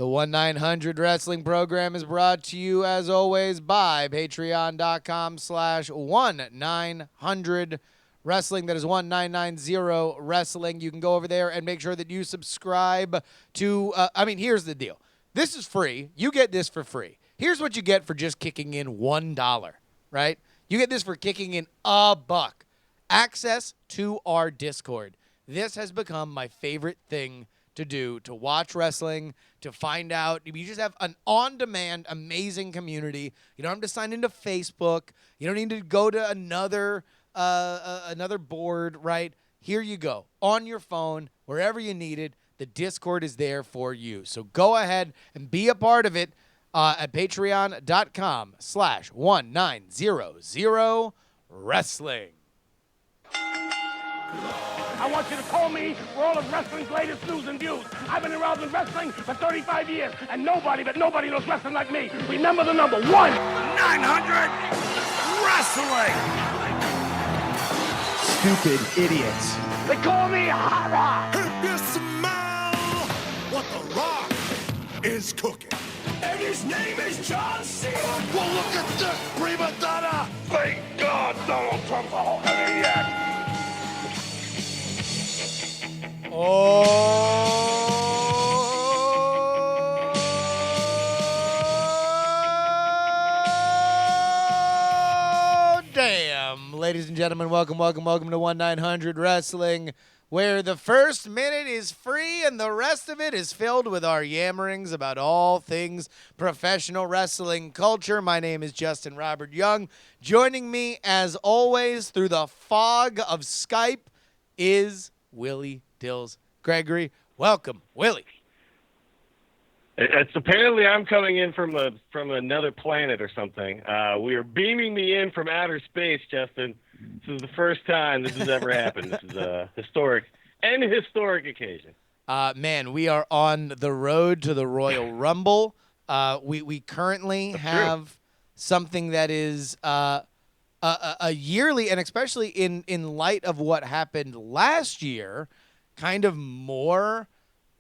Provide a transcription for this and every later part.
The 1-900 Wrestling program is brought to you, as always, by patreon.com/1900 Wrestling. That is 1990 Wrestling. You can go over there and make sure that you subscribe to, here's the deal. This is free. You get this for free. Here's what you get for just kicking in $1, right? You get this for kicking in $1. Access to our Discord. This has become my favorite thing to do, to watch wrestling, to find out. You just have an on-demand, amazing community. You don't have to sign into Facebook. You don't need to go to another board, right? Here you go. On your phone, wherever you need it, the Discord is there for you. So go ahead and be a part of it at patreon.com/1900 Wrestling. I want you to call me for all of wrestling's latest news and views. I've been around in wrestling for 35 years, and nobody knows wrestling like me. Remember the number 1-900 Wrestling! Stupid idiots. They call me Hara! If you smell what The Rock is cooking. And his name is John Cena! Well, look at this prima donna! Thank God Donald Trump's a whole maniac! Oh, damn. Ladies and gentlemen, welcome to 1-900 Wrestling, where the first minute is free and the rest of it is filled with our yammerings about all things professional wrestling culture. My name is Justin Robert Young. Joining me, as always, through the fog of Skype is Willie Dills Gregory. Welcome, Willie. It's apparently I'm coming in from another planet or something. We are beaming me in from outer space, Justin. This is the first time this has ever happened. This is a historic occasion. Man, we are on the road to the Royal Rumble. We currently have something that is a yearly, and especially in light of what happened last year, kind of more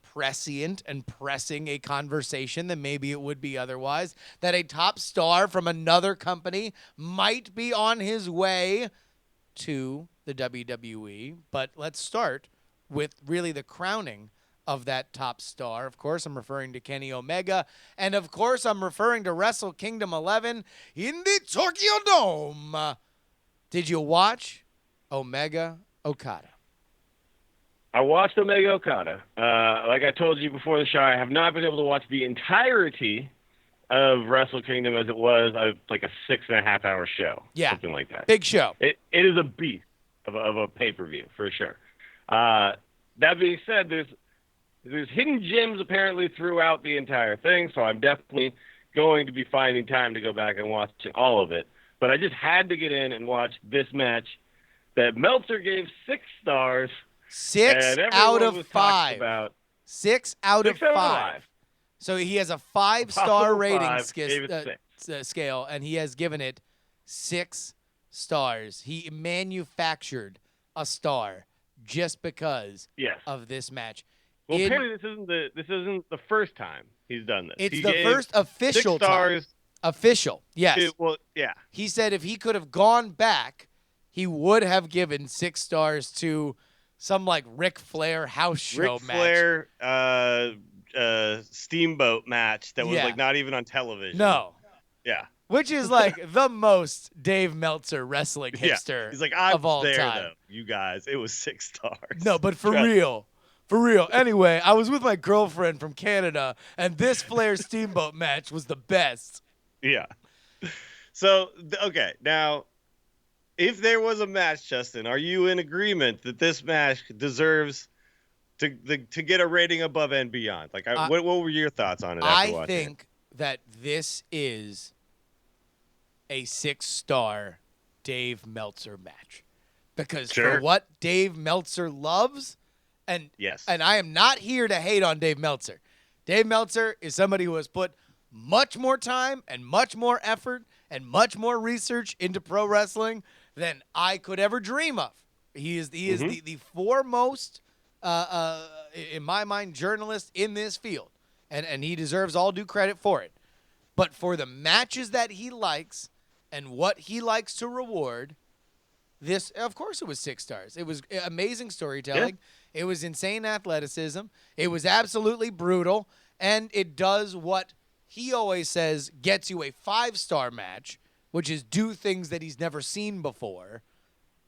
prescient and pressing a conversation than maybe it would be otherwise, that a top star from another company might be on his way to the WWE. But let's start with really the crowning of that top star. Of course, I'm referring to Kenny Omega, and of course, I'm referring to Wrestle Kingdom 11 in the Tokyo Dome. Did you watch Omega Okada? I watched Omega Okada. Like I told you before the show, I have not been able to watch the entirety of Wrestle Kingdom as it was like a 6.5-hour show. Yeah, something like that. Big show. It is a beast of a pay-per-view for sure. That being said, there's hidden gems apparently throughout the entire thing, so I'm definitely going to be finding time to go back and watch all of it. But I just had to get in and watch this match that Meltzer gave 6 stars. 6 out of 5. 6 out of 5. 5. So he has a 5-star rating Gave it scale, and he has given it 6 stars. He manufactured a star just because of this match. Well, apparently this isn't the first time he's done this. It's the first official 6 stars. time. Official, yes. Yeah. He said if he could have gone back, he would have given 6 stars to some like Ric Flair house show Ric match. Flair Steamboat match that was like not even on television. No. Yeah. Which is like the most Dave Meltzer wrestling hipster He's like, of all there, time. though, you guys. It was 6 stars. No, but for real. For real. Anyway, I was with my girlfriend from Canada, and this Flair Steamboat match was the best. Yeah. So, okay, now, if there was a match, Justin, are you in agreement that this match deserves to get a rating above and beyond? Like, what were your thoughts on it after watching it? I think that this is a 6-star Dave Meltzer match. Because for what Dave Meltzer loves, and I am not here to hate on Dave Meltzer. Dave Meltzer is somebody who has put much more time and much more effort and much more research into pro wrestling than I could ever dream of. He is the foremost, in my mind, journalist in this field. and he deserves all due credit for it. But for the matches that he likes and what he likes to reward, this, of course, it was 6 stars. It was amazing storytelling. It was insane athleticism. It was absolutely brutal. And it does what he always says gets you a 5-star match, which is do things that he's never seen before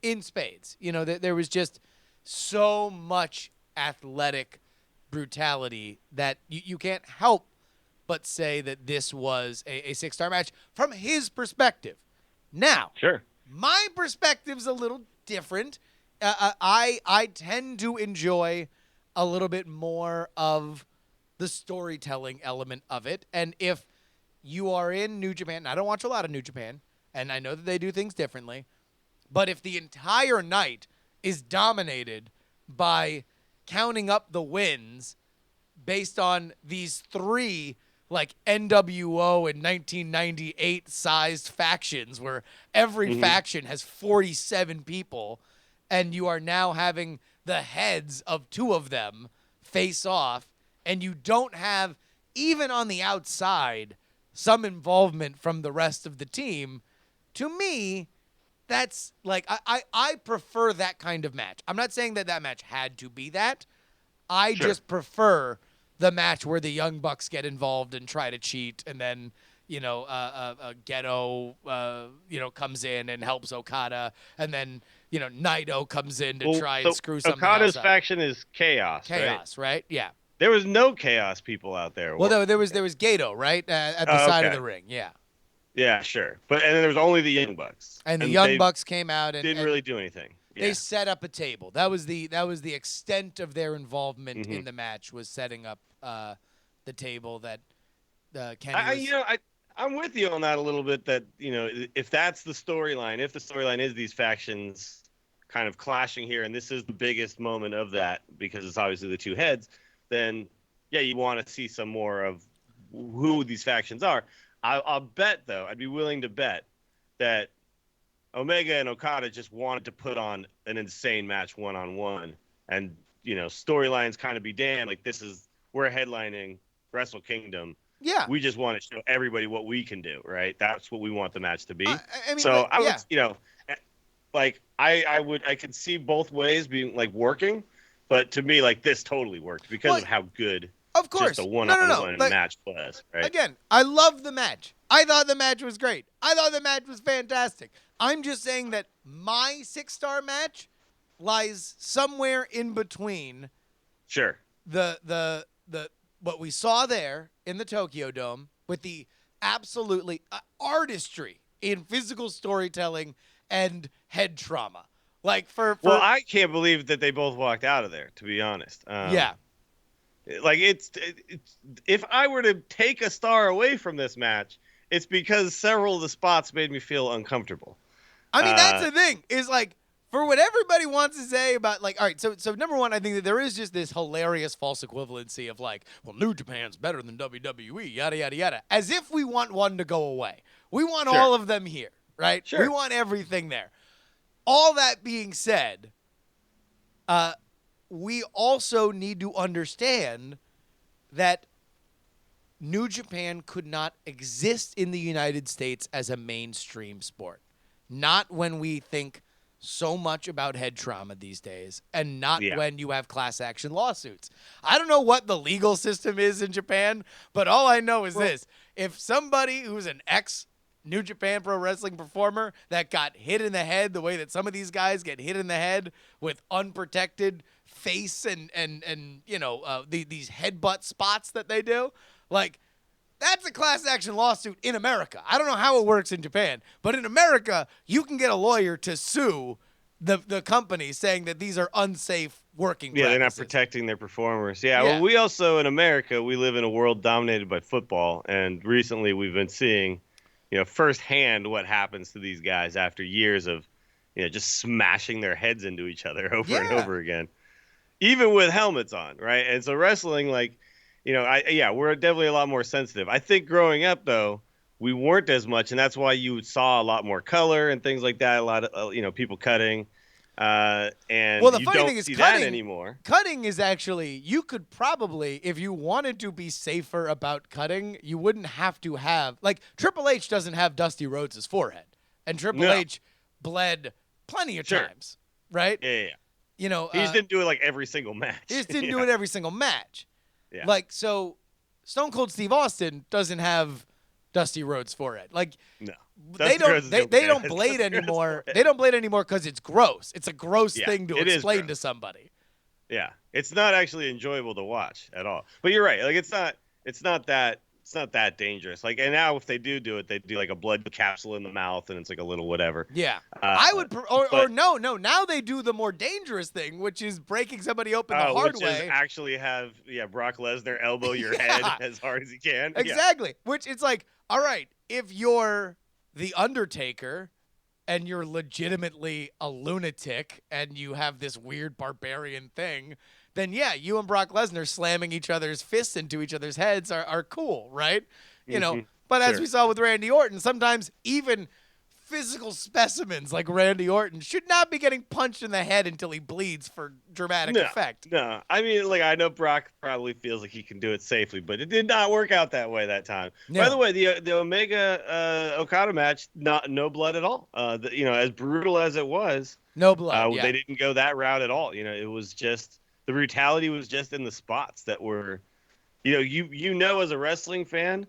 in spades. You know, there was just so much athletic brutality that you can't help but say that this was a 6-star match from his perspective. Now, Sure. my perspective's a little different. I tend to enjoy a little bit more of the storytelling element of it. And if you are in New Japan, and I don't watch a lot of New Japan, and I know that they do things differently, but if the entire night is dominated by counting up the wins based on these 3 like NWO in 1998 sized factions where every faction has 47 people, and you are now having the heads of 2 of them face off, and you don't have, even on the outside, some involvement from the rest of the team. To me, that's like, I prefer that kind of match. I'm not saying that match had to be that. I just prefer the match where the Young Bucks get involved and try to cheat, and then, you know, Ghetto, comes in and helps Okada, and then, you know, Naito comes in to try and screw something Okada's else up. faction is Chaos. Chaos, right? Yeah. There was no Chaos people out there. Well, there was Gato, right, at the side of the ring. Yeah. Yeah, sure. And then there was only the Young Bucks. And the Young Bucks came out and didn't really do anything. Yeah. They set up a table. That was the extent of their involvement in the match, was setting up the table that Kenny was. I'm with you on that a little bit. That, you know, if that's the storyline, if the storyline is these factions kind of clashing here, and this is the biggest moment of that because it's obviously the 2 heads, then yeah, you want to see some more of who these factions are. I'll bet, though, I'd be willing to bet that Omega and Okada just wanted to put on an insane match one-on-one, and, you know, storylines kind of be damned. Like, we're headlining Wrestle Kingdom. Yeah. We just want to show everybody what we can do, right? That's what we want the match to be. I mean, so I would, you know, like I could see both ways being like working, but to me, like, this totally worked because of how good. Of course. Just a one-on-one No. match was, right? Again, I love the match. I thought the match was great. I thought the match was fantastic. I'm just saying that my 6-star match lies somewhere in between. Sure. The what we saw there in the Tokyo Dome with the absolutely artistry in physical storytelling and head trauma. Like well, I can't believe that they both walked out of there, to be honest. Yeah. Like, it's if I were to take a star away from this match, it's because several of the spots made me feel uncomfortable. I mean, that's the thing, is like, for what everybody wants to say about, like, all right, so number one, I think that there is just this hilarious false equivalency of like, well, New Japan's better than WWE, yada, yada, yada, as if we want one to go away. We want all of them here, right? Sure. We want everything there. All that being said, we also need to understand that New Japan could not exist in the United States as a mainstream sport. Not when we think so much about head trauma these days, and not when you have class action lawsuits. I don't know what the legal system is in Japan, but all I know is this. If somebody who's an ex-New Japan Pro Wrestling performer that got hit in the head the way that some of these guys get hit in the head with unprotected face and you know, these headbutt spots that they do, like, that's a class action lawsuit in America. I don't know how it works in Japan, but in America, you can get a lawyer to sue the company saying that these are unsafe working practices. They're not protecting their performers. Well, we also, in America, we live in a world dominated by football, and recently we've been seeing, you know, firsthand what happens to these guys after years of, you know, just smashing their heads into each other over and over again, even with helmets on, right? And so wrestling, like, you know, we're definitely a lot more sensitive. I think growing up, though, we weren't as much, and that's why you saw a lot more color and things like that. A lot of, you know, people cutting. And Well, the you funny don't thing is see cutting that anymore. Cutting is actually, you could probably, if you wanted to be safer about cutting, you wouldn't have to have, like, Triple H doesn't have Dusty Rhodes' forehead, and Triple No. H bled plenty of Sure. times, right? Yeah. You know, He just didn't do it like every single match. he just didn't do it every single match. Yeah. Like, so Stone Cold Steve Austin doesn't have Dusty Rhodes' forehead. Like, No. they Dusty Rhodes don't is they okay. don't blade Dusty Rhodes' anymore. forehead. They don't blade anymore because it's gross. It's a gross Yeah, thing to it is explain to gross. somebody. Yeah, it's not actually enjoyable to watch at all. But you're right. Like it's not that dangerous. Like, and now if they do it, they do like a blood capsule in the mouth, and it's like a little whatever. Yeah, I would, or but- no. Now they do the more dangerous thing, which is breaking somebody open the hard which way. is actually have Brock Lesnar elbow your Yeah. head as hard as he can. Yeah. Exactly. Which it's like, all right, if you're the Undertaker and you're legitimately a lunatic and you have this weird barbarian thing, then yeah, you and Brock Lesnar slamming each other's fists into each other's heads are cool, right? You know, but as Sure. we saw with Randy Orton, sometimes even physical specimens like Randy Orton should not be getting punched in the head until he bleeds for dramatic effect. No, I mean, like, I know Brock probably feels like he can do it safely, but it did not work out that way that time. No. By the way, the Omega Okada match, no blood at all. As brutal as it was, No blood. they didn't go that route at all. It was just the brutality was just in the spots that were, as a wrestling fan,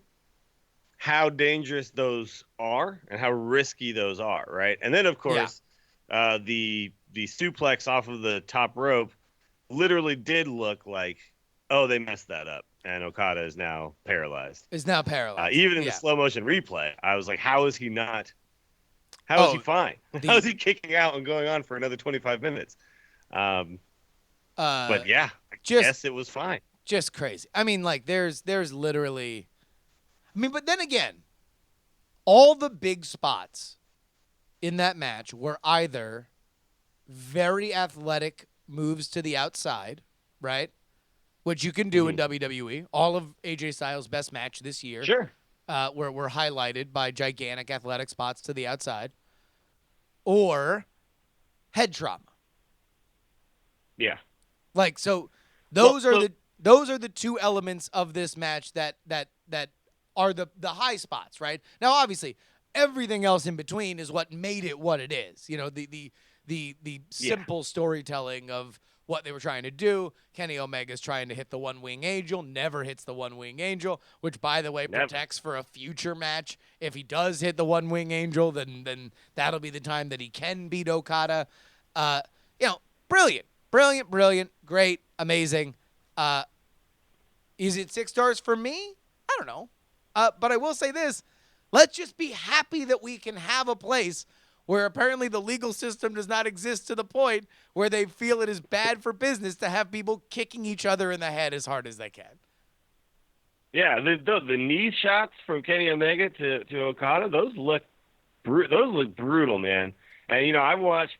how dangerous those are and how risky those are, right? And then, of course, the suplex off of the top rope literally did look like, oh, they messed that up, and Okada is now paralyzed. Even in the slow motion replay, I was like, how is he not? How is he fine? How is he kicking out and going on for another 25 minutes? But yeah, I guess it was fine. Just crazy. I mean, like, there's literally, but then again, all the big spots in that match were either very athletic moves to the outside, right? Which you can do in WWE. All of AJ Styles' best match this year, Sure. were highlighted by gigantic athletic spots to the outside, or head trauma. Yeah. Like, so those are the two elements of this match that are the high spots, right? Now, obviously, everything else in between is what made it what it is. The simple storytelling of what they were trying to do. Kenny Omega's trying to hit the one-wing angel, never hits the one-wing angel, which, by the way, protects for a future match. If he does hit the one-wing angel, then that'll be the time that he can beat Okada. Brilliant, great, amazing. Is it 6 stars for me? I don't know. But I will say this. Let's just be happy that we can have a place where apparently the legal system does not exist to the point where they feel it is bad for business to have people kicking each other in the head as hard as they can. Yeah, the knee shots from Kenny Omega to Okada, those look brutal, man. And I've watched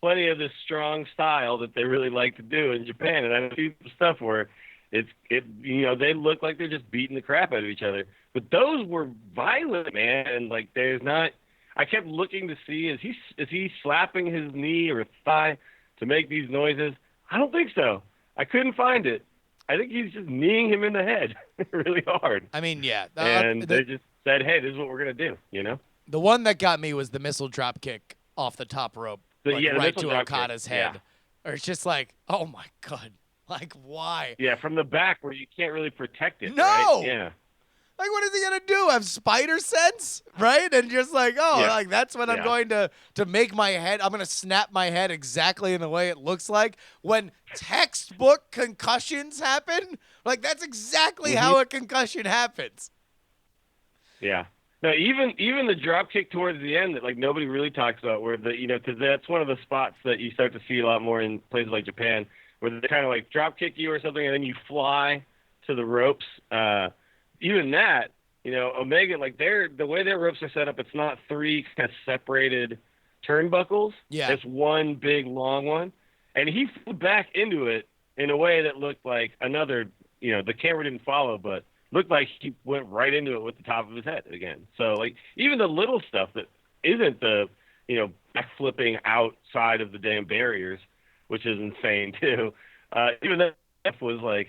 plenty of this strong style that they really like to do in Japan, and I've seen some stuff where they look like they're just beating the crap out of each other. But those were violent, man, and like I kept looking to see is he slapping his knee or thigh to make these noises? I don't think so. I couldn't find it. I think he's just kneeing him in the head really hard. I mean, yeah. And they just said, hey, this is what we're going to do, The one that got me was the missile drop kick off the top rope, right to Okada's head. Yeah. Or it's just like, oh, my God. Like, why? Yeah, from the back where you can't really protect it, No! right? Yeah. Like, what is he going to do? Have spider sense? Right? And just like, that's when I'm going to make my head. I'm going to snap my head exactly in the way it looks like. When textbook concussions happen, like, that's exactly how a concussion happens. Yeah. No, even the drop kick towards the end that, like, nobody really talks about, where because that's one of the spots that you start to see a lot more in places like Japan, where they kind of, like, drop kick you or something, and then you fly to the ropes. Even that, Omega, like the way their ropes are set up, it's not 3 kind of separated turnbuckles. Yeah. It's one big long one. And he flew back into it in a way that looked like another, the camera didn't follow, but looked like he went right into it with the top of his head again. So, like, even the little stuff that isn't the backflipping outside of the damn barriers, which is insane too. Even that was like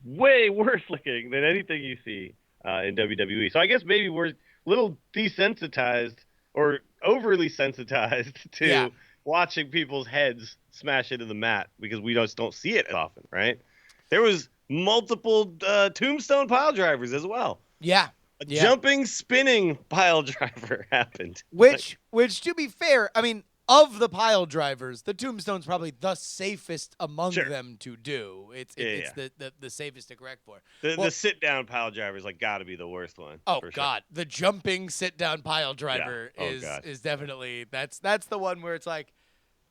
way worse looking than anything you see in WWE. So I guess maybe we're a little desensitized or overly sensitized to Yeah. watching people's heads smash into the mat because we just don't see it often, right? There was multiple tombstone pile drivers as well. Yeah. A Yeah. jumping, spinning pile driver happened. Which to be fair, I mean, of the pile drivers, the tombstone's probably the safest among Sure. them to do. It's the safest to correct for. The sit down pile driver's like got to be the worst one. Oh for God, the jumping sit down pile driver Yeah. Oh, God. is definitely that's the one where it's like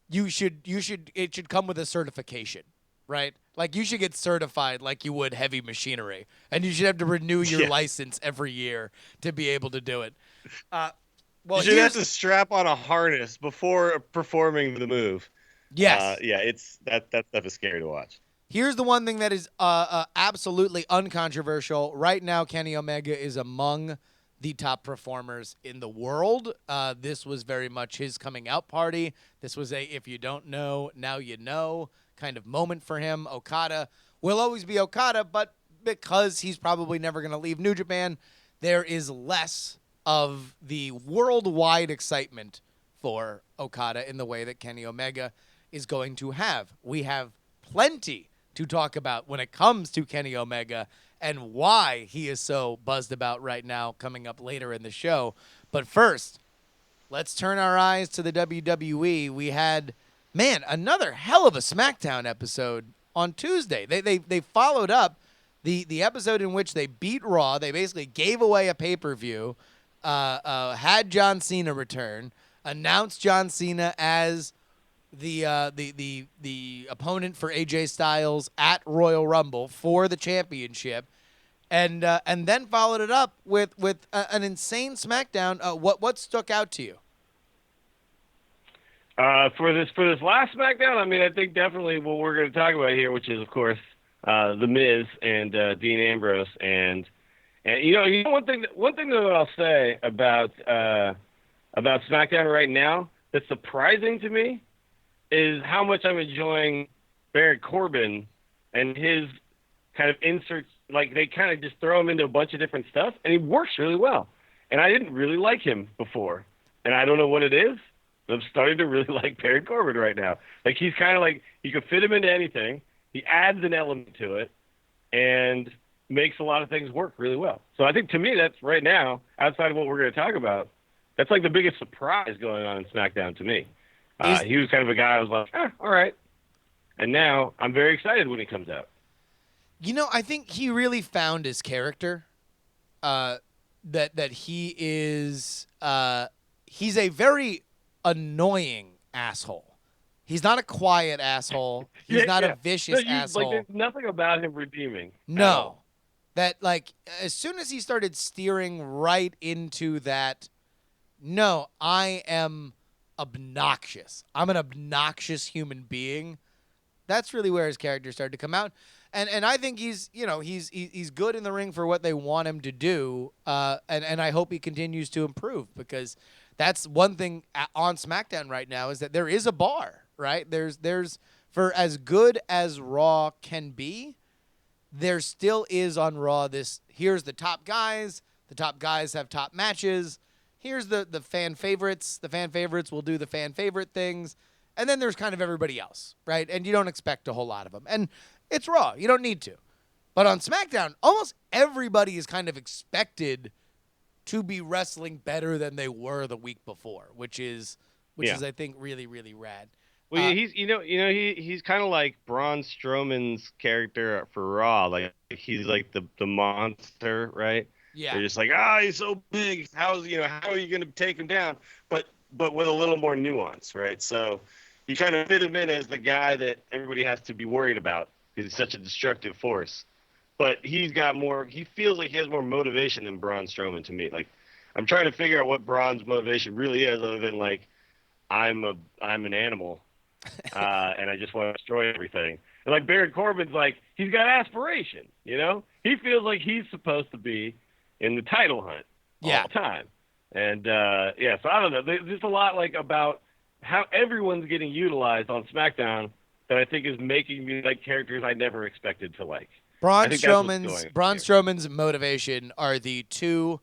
it should come with a certification, right? Like you should get certified like you would heavy machinery, and you should have to renew your license every year to be able to do it. Well, you should have to strap on a harness before performing the move. Yes. It's that stuff is scary to watch. Here's the one thing that is absolutely uncontroversial. Right now, Kenny Omega is among the top performers in the world. This was very much his coming out party. This was a if you don't know, now you know kind of moment for him. Okada will always be Okada, but because he's probably never going to leave New Japan, there is less of the worldwide excitement for Okada in the way that Kenny Omega is going to have. We have plenty to talk about when it comes to Kenny Omega and why he is so buzzed about right now coming up later in the show. But first, let's turn our eyes to the WWE. We had, another hell of a SmackDown episode on Tuesday. They followed up the episode in which they beat Raw. They basically gave away a pay-per-view, had John Cena return, announced John Cena as the opponent for AJ Styles at Royal Rumble for the championship, and then followed it up with an insane SmackDown. What stuck out to you? For this last SmackDown, I mean, I think definitely what we're going to talk about here, which is of course The Miz and Dean Ambrose, and one thing that I'll say about SmackDown right now that's surprising to me is how much I'm enjoying Baron Corbin and his kind of inserts. Like, they kind of just throw him into a bunch of different stuff, and he works really well. And I didn't really like him before, and I don't know what it is. But I'm starting to really like Baron Corbin right now. Like, he's kind of like, you can fit him into anything. He adds an element to it and makes a lot of things work really well. So I think, to me, that's right now, outside of what we're going to talk about, that's like the biggest surprise going on in SmackDown to me. He was kind of a guy I was like, all right. And now I'm very excited when he comes out. I think he really found his character. That he is he's a very annoying asshole. He's not a quiet asshole. He's not a vicious asshole. Like, there's nothing about him redeeming. No. That, like, as soon as he started steering right into that, no, I am obnoxious. I'm an obnoxious human being. That's really where his character started to come out. And I think he's good in the ring for what they want him to do. And I hope he continues to improve, because that's one thing on SmackDown right now is that there is a bar, right? There's for as good as Raw can be, there still is on Raw this, here's the top guys have top matches. Here's the fan favorites. The fan favorites will do the fan favorite things. And then there's kind of everybody else, right? And you don't expect a whole lot of them. And it's Raw. You don't need to. But on SmackDown, almost everybody is kind of expected to be wrestling better than they were the week before, which is I think really, really rad. Well, he's kind of like Braun Strowman's character for Raw. Like, he's like the monster, right? Yeah. They're just like, he's so big. How are you going to take him down? But with a little more nuance, right? So you kind of fit him in as the guy that everybody has to be worried about because he's such a destructive force. But he's got more. He feels like he has more motivation than Braun Strowman to me. Like, I'm trying to figure out what Braun's motivation really is, other than like, I'm an animal, and I just want to destroy everything. And like Baron Corbin's like, he's got aspiration. He feels like he's supposed to be in the title hunt all the time. And yeah, so I don't know. There's just a lot like about how everyone's getting utilized on SmackDown that I think is making me like characters I never expected to like. I Braun think that's what's Strowman's going on Braun here. Strowman's motivation are the two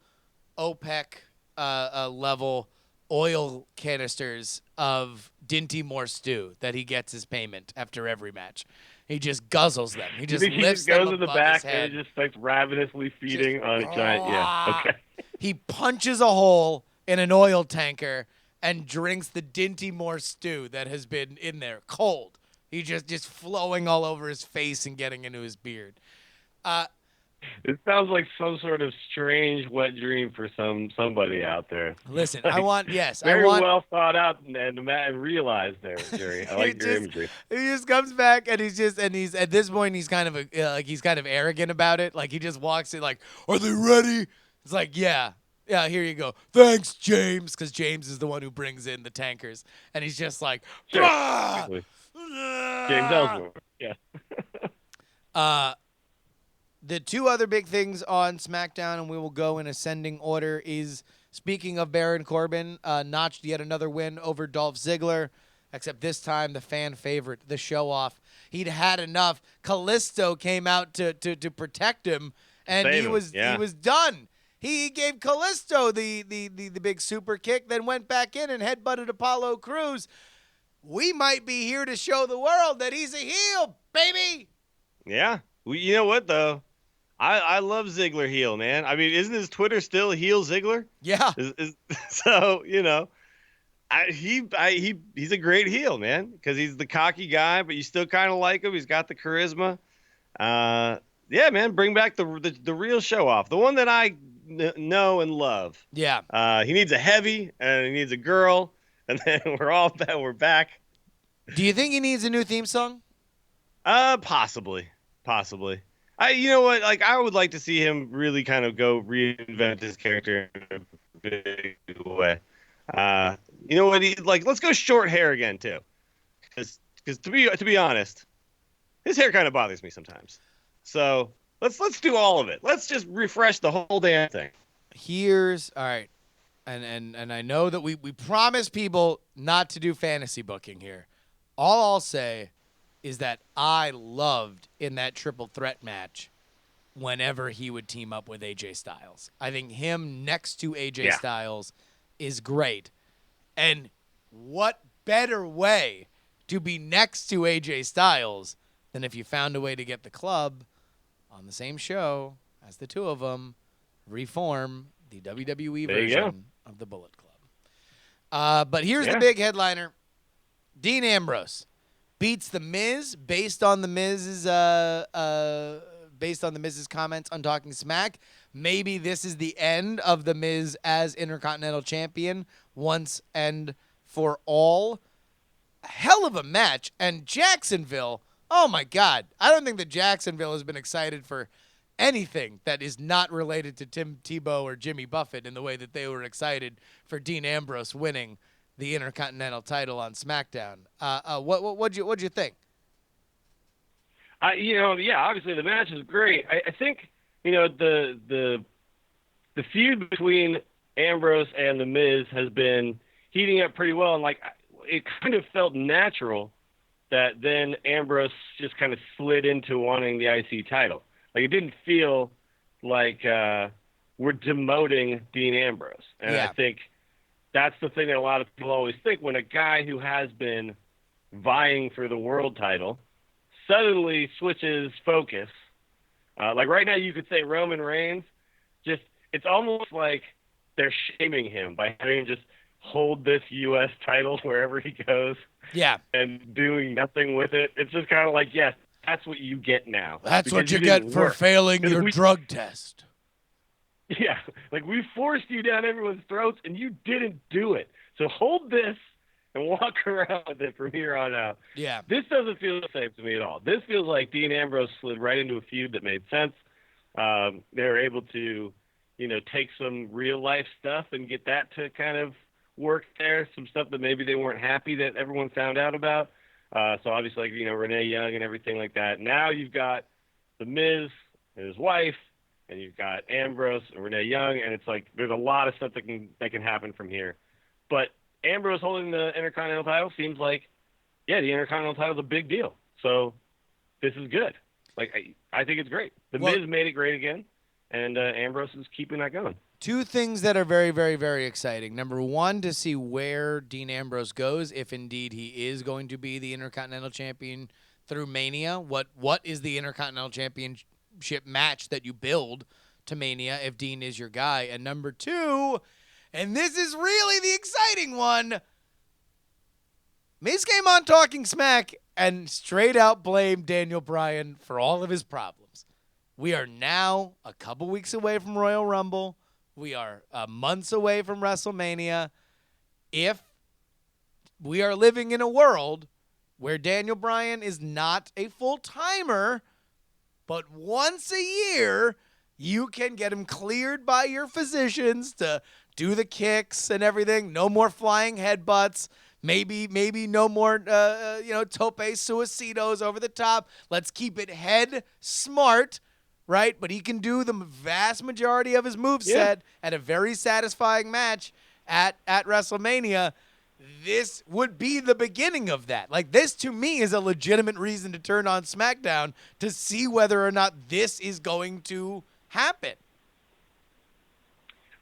OPEC level oil canisters of Dinty Moore stew that he gets his payment after every match. He just guzzles them. He You just think he lifts just them goes in the above his back head. and just starts ravenously Just, feeding on a giant? Yeah. Okay. He punches a hole in an oil tanker and drinks the Dinty Moore stew that has been in there cold. He just flowing all over his face and getting into his beard. It sounds like some sort of strange wet dream for somebody out there. Listen, Like, I want well thought out and realized there, Jerry. I like your just, imagery. he just comes back and he's at this point he's kind of he's kind of arrogant about it. Like he just walks in like, "Are they ready?" It's like, "Yeah. Yeah, here you go. Thanks, James," cuz James is the one who brings in the tankers. And he's just like, Sure. "Ah! Exactly. James Ah!" Ellsworth. Yeah. The two other big things on SmackDown, and we will go in ascending order, is speaking of Baron Corbin, notched yet another win over Dolph Ziggler, except this time the fan favorite, the show-off. He'd had enough. Kalisto came out to protect him, and Save he him, was yeah. he was done. He gave Kalisto the big super kick, then went back in and headbutted Apollo Crews. We might be here to show the world that he's a heel, baby. Yeah. Well, you know what though? I love Ziggler heel, man. I mean, isn't his Twitter still heel Ziggler? Yeah. So he's a great heel, man, because he's the cocky guy, but you still kind of like him. He's got the charisma. Yeah, man, bring back the real show off, the one that I know and love. Yeah. He needs a heavy and he needs a girl, and then we're back. Do you think he needs a new theme song? Possibly. You know what? Like, I would like to see him really kind of go reinvent his character in a big way. You know what? Let's go short hair again too, because to be honest, his hair kind of bothers me sometimes. So let's do all of it. Let's just refresh the whole damn thing. Here's all right, and I know that we promise people not to do fantasy booking here. All I'll say is that I loved in that triple threat match whenever he would team up with AJ Styles. I think him next to AJ Styles is great. And what better way to be next to AJ Styles than if you found a way to get the club on the same show as the two of them reform the WWE version of the Bullet Club. But here's the big headliner. Dean Ambrose beats The Miz based on The Miz's comments on Talking Smack. Maybe this is the end of The Miz as Intercontinental Champion once and for all. Hell of a match. And Jacksonville, oh my God. I don't think that Jacksonville has been excited for anything that is not related to Tim Tebow or Jimmy Buffett in the way that they were excited for Dean Ambrose winning the Intercontinental title on SmackDown. What'd you think? Obviously the match is great. I think, the feud between Ambrose and The Miz has been heating up pretty well, and it kind of felt natural that then Ambrose just kind of slid into wanting the IC title. Like, it didn't feel like we're demoting Dean Ambrose, and I think that's the thing that a lot of people always think when a guy who has been vying for the world title suddenly switches focus. Like right now, you could say Roman Reigns, it's almost like they're shaming him by having him just hold this U.S. title wherever he goes. Yeah. And doing nothing with it. It's just kind of like, yes, that's what you get now. That's what you get for failing your drug test. Yeah, like we forced you down everyone's throats and you didn't do it. So hold this and walk around with it from here on out. Yeah. This doesn't feel the same to me at all. This feels like Dean Ambrose slid right into a feud that made sense. They were able to, take some real life stuff and get that to kind of work there. Some stuff that maybe they weren't happy that everyone found out about. So obviously, Renee Young and everything like that. Now you've got The Miz and his wife and you've got Ambrose and Renee Young, and it's like there's a lot of stuff that can happen from here. But Ambrose holding the Intercontinental title seems like, yeah, the Intercontinental title is a big deal. So this is good. Like I think it's great. The Miz made it great again, and Ambrose is keeping that going. Two things that are very, very, very exciting. Number one, to see where Dean Ambrose goes, if indeed he is going to be the Intercontinental Champion through Mania. What is the Intercontinental Championship match that you build to Mania if Dean is your guy? And number two, and this is really the exciting one, Miz came on Talking Smack and straight out blamed Daniel Bryan for all of his problems. We are now a couple weeks away from Royal Rumble. We are months away from WrestleMania. If we are living in a world where Daniel Bryan is not a full-timer, but once a year, you can get him cleared by your physicians to do the kicks and everything. No more flying headbutts. Maybe no more, tope suicidos over the top. Let's keep it head smart. Right, but he can do the vast majority of his moveset at a very satisfying match at WrestleMania. This would be the beginning of that. Like, this to me is a legitimate reason to turn on SmackDown to see whether or not this is going to happen.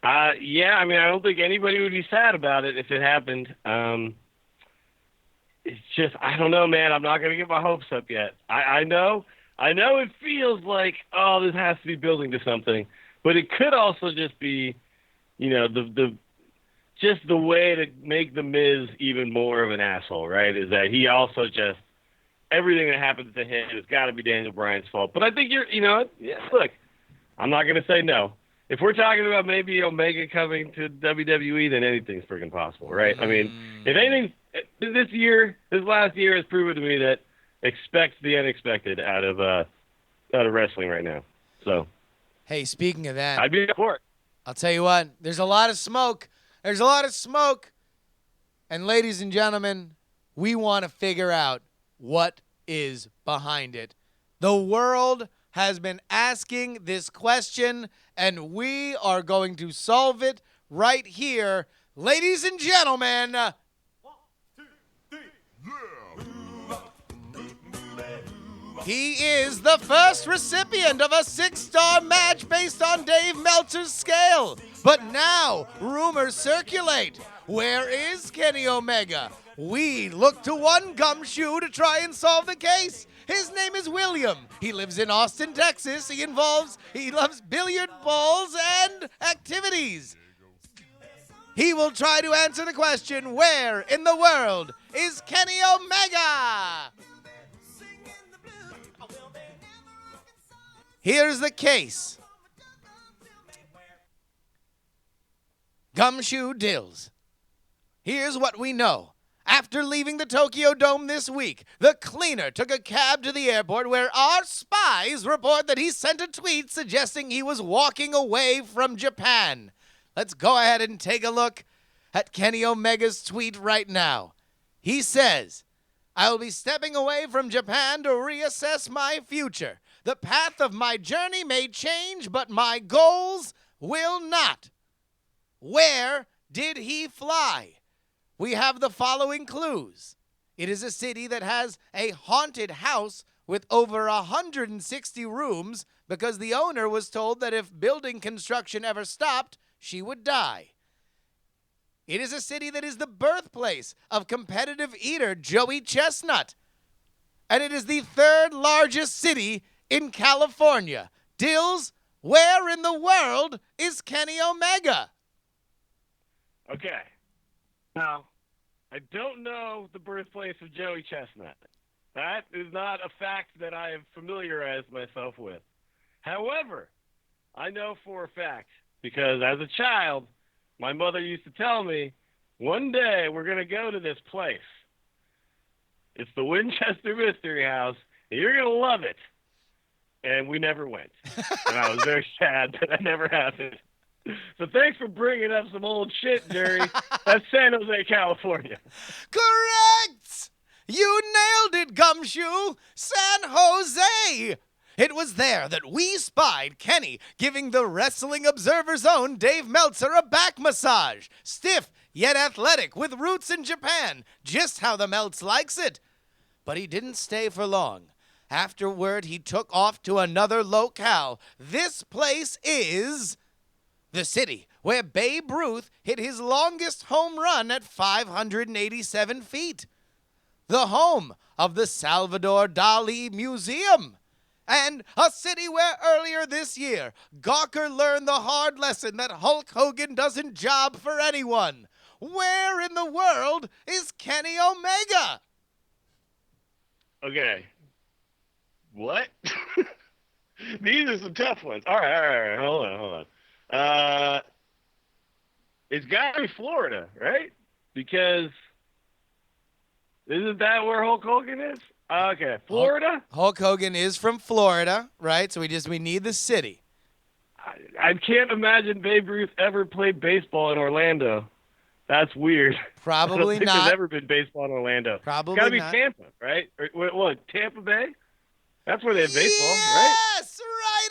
Yeah, I mean, I don't think anybody would be sad about it if it happened. It's just, I don't know, man. I'm not going to get my hopes up yet. I know it feels like, oh, this has to be building to something, but it could also just be, just the way to make the Miz even more of an asshole, right? Is that he also just, everything that happens to him has got to be Daniel Bryan's fault. But I think look, I'm not going to say no. If we're talking about maybe Omega coming to WWE, then anything's freaking possible, right? I mean, if anything, this last year has proven to me that expect the unexpected out of wrestling right now. So, hey, speaking of that, I'd be up for it. I'll tell you what, there's a lot of smoke. There's a lot of smoke. And ladies and gentlemen, we want to figure out what is behind it. The world has been asking this question, and we are going to solve it right here. Ladies and gentlemen, he is the first recipient of a 6-star match based on Dave Meltzer's scale. But now, rumors circulate. Where is Kenny Omega? We look to one gumshoe to try and solve the case. His name is William. He lives in Austin, Texas. He loves billiard balls and activities. He will try to answer the question, where in the world is Kenny Omega? Here's the case. Gumshoe Dills. Here's what we know. After leaving the Tokyo Dome this week, the cleaner took a cab to the airport where our spies report that he sent a tweet suggesting he was walking away from Japan. Let's go ahead and take a look at Kenny Omega's tweet right now. He says, I will be stepping away from Japan to reassess my future. The path of my journey may change, but my goals will not. Where did he fly? We have the following clues. It is a city that has a haunted house with over 160 rooms because the owner was told that if building construction ever stopped, she would die. It is a city that is the birthplace of competitive eater Joey Chestnut. And it is the third largest city in California. Dills, where in the world is Kenny Omega? Okay. Now, I don't know the birthplace of Joey Chestnut. That is not a fact that I have familiarized myself with. However, I know for a fact, because as a child, my mother used to tell me, one day we're going to go to this place. It's the Winchester Mystery House, and you're going to love it. And we never went. And I was very sad that never happened. So thanks for bringing up some old shit, Jerry. That's San Jose, California. Correct! You nailed it, Gumshoe! San Jose! It was there that we spied Kenny giving the Wrestling Observer's own Dave Meltzer a back massage. Stiff, yet athletic, with roots in Japan. Just how the Melts likes it. But he didn't stay for long. Afterward, he took off to another locale. This place is the city where Babe Ruth hit his longest home run at 587 feet. The home of the Salvador Dali Museum. And a city where earlier this year, Gawker learned the hard lesson that Hulk Hogan doesn't job for anyone. Where in the world is Kenny Omega? Okay. What? These are some tough ones. All right. Hold on. It's got to be Florida, right? Because isn't that where Hulk Hogan is? Okay, Florida? Hulk Hogan is from Florida, right? So we need the city. I can't imagine Babe Ruth ever played baseball in Orlando. That's weird. Probably I don't think not. there's ever been baseball in Orlando. Probably It's got to be not. Tampa, right? Or, what, Tampa Bay? That's where they have baseball, right? Yes, right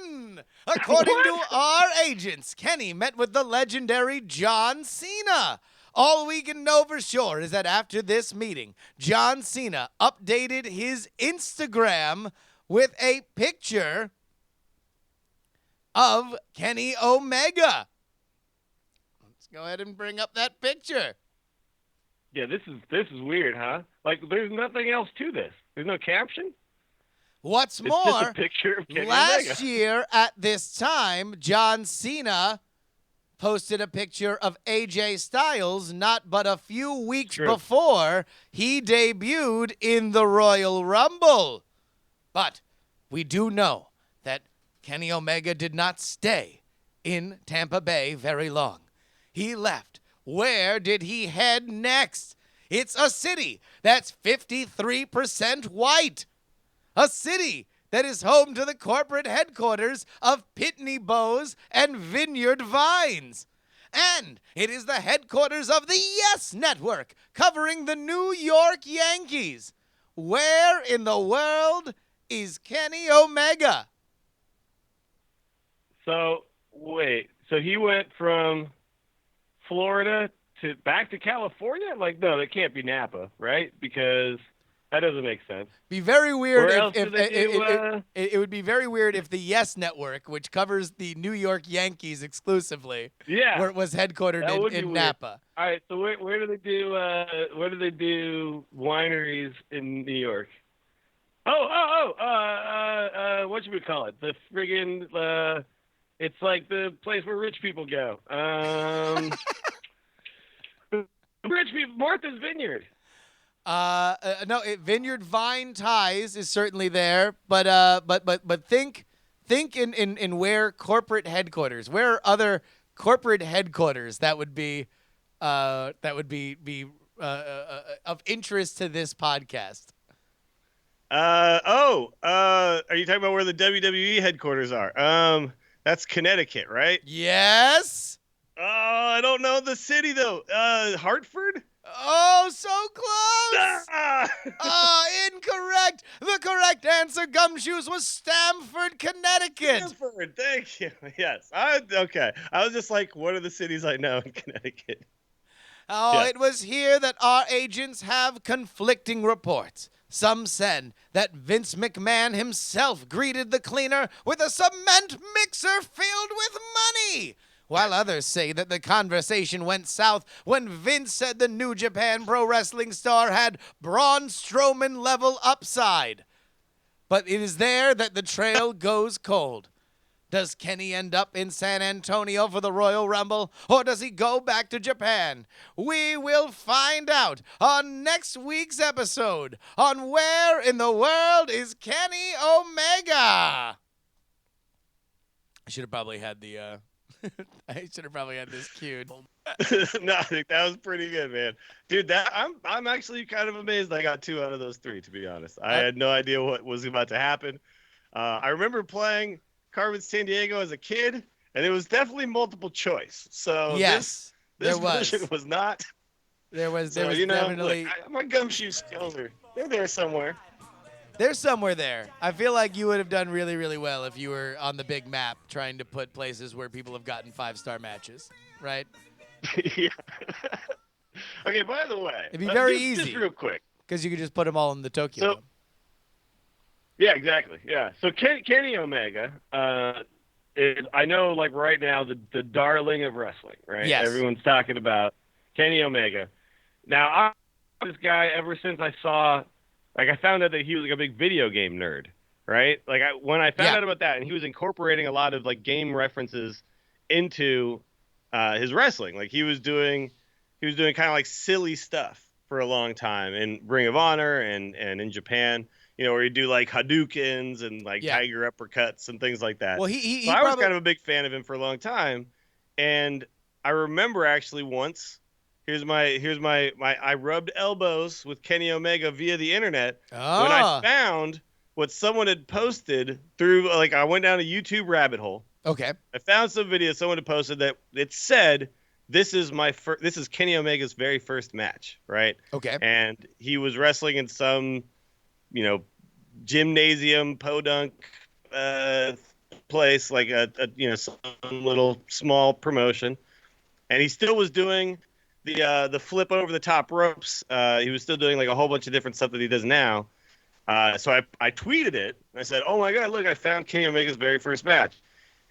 again. According to our agents, Kenny met with the legendary John Cena. All we can know for sure is that after this meeting, John Cena updated his Instagram with a picture of Kenny Omega. Let's go ahead and bring up that picture. Yeah, this is weird, huh? Like, there's nothing else to this. There's no caption. What's It's more, just a picture of Kenny last Omega. year at this time, John Cena posted a picture of AJ Styles not but a few weeks True. before he debuted in the Royal Rumble. But we do know that Kenny Omega did not stay in Tampa Bay very long. He left. Where did he head next? It's a city that's 53% white. A city that is home to the corporate headquarters of Pitney Bowes and Vineyard Vines. And it is the headquarters of the Yes Network, covering the New York Yankees. Where in the world is Kenny Omega? So, wait. So he went from Florida back to California? Like, no, that can't be Napa, right? Because that doesn't make sense. Be very weird Where else if do they do, it would be very weird if the Yes Network, which covers the New York Yankees exclusively, Yeah. was headquartered That would be in weird. Napa. All right, so where do they do wineries in New York? What should we call it? The friggin' it's like the place where rich people go. Rich people, Martha's Vineyard. No, Vineyard Vine Ties is certainly there, but think in where corporate headquarters, where are other corporate headquarters that would be of interest to this podcast. Are you talking about where the WWE headquarters are? That's Connecticut, right? Yes. Oh, I don't know the city though. Hartford? Oh, so close. Ah! Incorrect. The correct answer, Gumshoes, was Stamford, Connecticut. Stanford, thank you. Yes. Okay. I was just like, what are the cities I know in Connecticut? Oh, Yeah. It was here that our agents have conflicting reports. Some said that Vince McMahon himself greeted the cleaner with a cement mixer filled with money, while others say that the conversation went south when Vince said the New Japan Pro Wrestling star had Braun Strowman level upside. But it is there that the trail goes cold. Does Kenny end up in San Antonio for the Royal Rumble, or does he go back to Japan? We will find out on next week's episode on Where in the World is Kenny Omega? I should have probably had the I should have probably had this cued. No, I think that was pretty good, man. Dude, I'm actually kind of amazed I got 2 out of those 3, to be honest. I had no idea what was about to happen. I remember playing Carmen San Diego as a kid, and it was definitely multiple choice. So Yes, this there was. version was not. There was So, definitely. look, my gumshoe skills they're there somewhere. They're somewhere there. I feel like you would have done really, really well if you were on the big map trying to put places where people have gotten 5-star matches, right? Yeah. Okay, by the way, It'd be very just easy real quick. because you could just put them all in the Tokyo So, Dome. yeah, exactly. Yeah. So Kenny Omega is, I know, like right now, the darling of wrestling, right? Yes. Everyone's talking about Kenny Omega. Now, I this guy ever since I saw, like, I found out that he was like a big video game nerd, right? Like, when I found out about that, and he was incorporating a lot of like game references into his wrestling. Like, he was doing kind of like silly stuff for a long time in Ring of Honor and in Japan. You know, where you do like Hadoukens and like tiger uppercuts and things like that. Well, he so I was kind of a big fan of him for a long time, and I remember actually once. Here's my I rubbed elbows with Kenny Omega via the internet when I found what someone had posted through, like, I went down a YouTube rabbit hole. Okay. I found some video someone had posted that it said this is Kenny Omega's very first match, right? Okay. And he was wrestling in some, you know, gymnasium podunk place, like a some little small promotion, and he still was doing the flip over the top ropes. He was still doing like a whole bunch of different stuff that he does now. So I tweeted it. I said, "Oh my God, look! I found Kenny Omega's very first match,"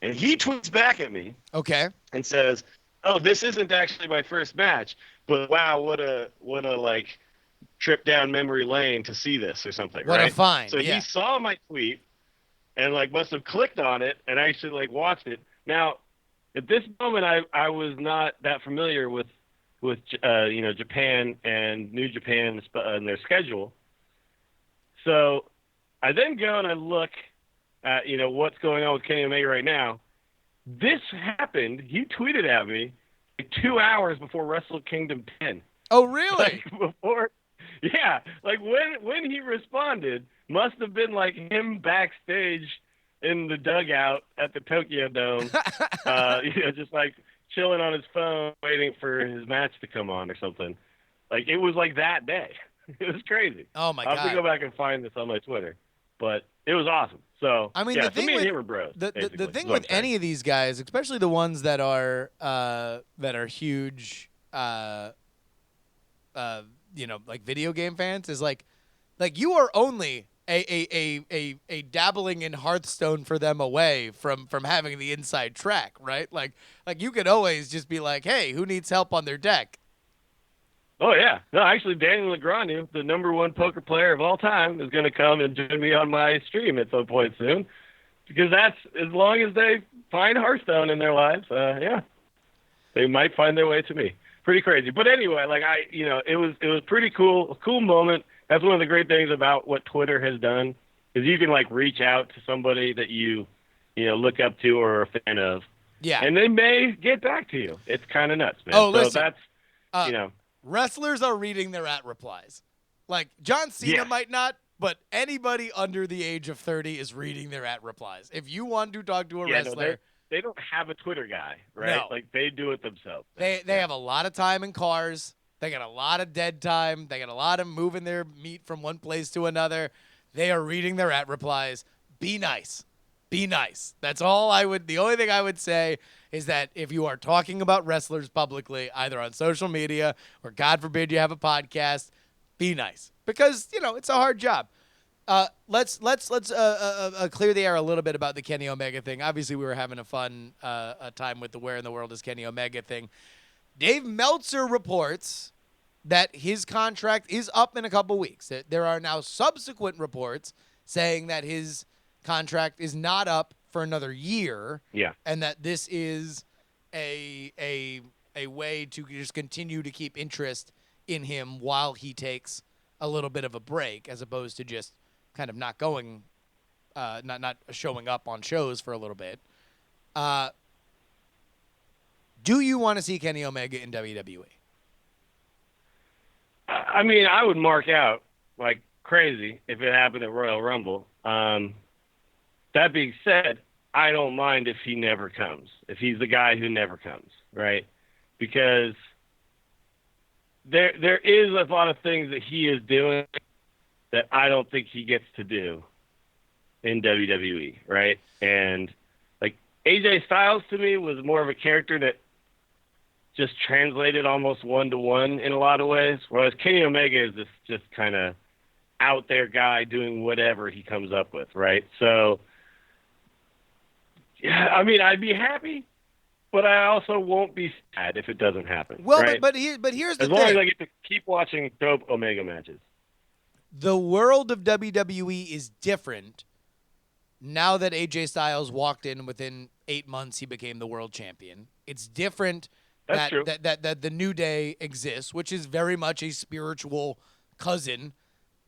and he tweets back at me. Okay. And says, "Oh, this isn't actually my first match, but wow, what a like trip down memory lane to see this or something." What right? a find! So he saw my tweet and like must have clicked on it and actually like watched it. Now, at this moment, I was not that familiar with Japan and New Japan and their schedule. So I then go and I look at what's going on with Kenny Omega right now. This happened. He tweeted at me like 2 hours before Wrestle Kingdom 10. Oh, really? Like before, yeah. Like when he responded, must have been like him backstage in the dugout at the Tokyo Dome, just like chilling on his phone, waiting for his match to come on or something. Like it was like that day. It was crazy. Oh my I'll God! have to go back and find this on my Twitter, but it was awesome. So I mean, yeah, the thing me with and him were bros. The thing with any of these guys, especially the ones that are huge, like video game fans, is like you are only a dabbling in Hearthstone for them away from having the inside track, right? Like you could always just be like, hey, who needs help on their deck? Oh, yeah. No, actually, Daniel Negreanu, the #1 poker player of all time, is going to come and join me on my stream at some point soon. Because that's, as long as they find Hearthstone in their lives, they might find their way to me. Pretty crazy. But anyway, like it was pretty cool, a cool moment. That's one of the great things about what Twitter has done, is you can like reach out to somebody that you look up to or are a fan of. Yeah. And they may get back to you. It's kind of nuts, man. Oh, so listen. that's, Wrestlers are reading their @replies. Like, John Cena might not, but anybody under the age of 30 is reading their @replies. If you want to talk to a wrestler... they don't have a Twitter guy, right? No. Like, they do it themselves. They have a lot of time in cars. They got a lot of dead time. They got a lot of moving their meat from one place to another. They are reading their @replies. Be nice. Be nice. That's all the only thing I would say is that if you are talking about wrestlers publicly, either on social media or God forbid you have a podcast, be nice, because, it's a hard job. Let's clear the air a little bit about the Kenny Omega thing. Obviously, we were having a fun time with the Where in the World is Kenny Omega thing. Dave Meltzer reports that his contract is up in a couple weeks. There are now subsequent reports saying that his contract is not up for another year. Yeah. And that this is a way to just continue to keep interest in him while he takes a little bit of a break, as opposed to just kind of not going, not showing up on shows for a little bit. Do you want to see Kenny Omega in WWE? I mean, I would mark out like crazy if it happened at Royal Rumble. That being said, I don't mind if he never comes, if he's the guy who never comes, right? Because there is a lot of things that he is doing that I don't think he gets to do in WWE, right? And like AJ Styles to me was more of a character that just translated almost 1-to-1 in a lot of ways, whereas Kenny Omega is this just kind of out there guy doing whatever he comes up with, right? So, yeah, I mean, I'd be happy, but I also won't be sad if it doesn't happen. Well, right? but here's the as thing. long as I get to keep watching dope Omega matches. The world of WWE is different now that AJ Styles walked in. Within 8 months, he became the world champion. It's different That's true. that the New Day exists, which is very much a spiritual cousin.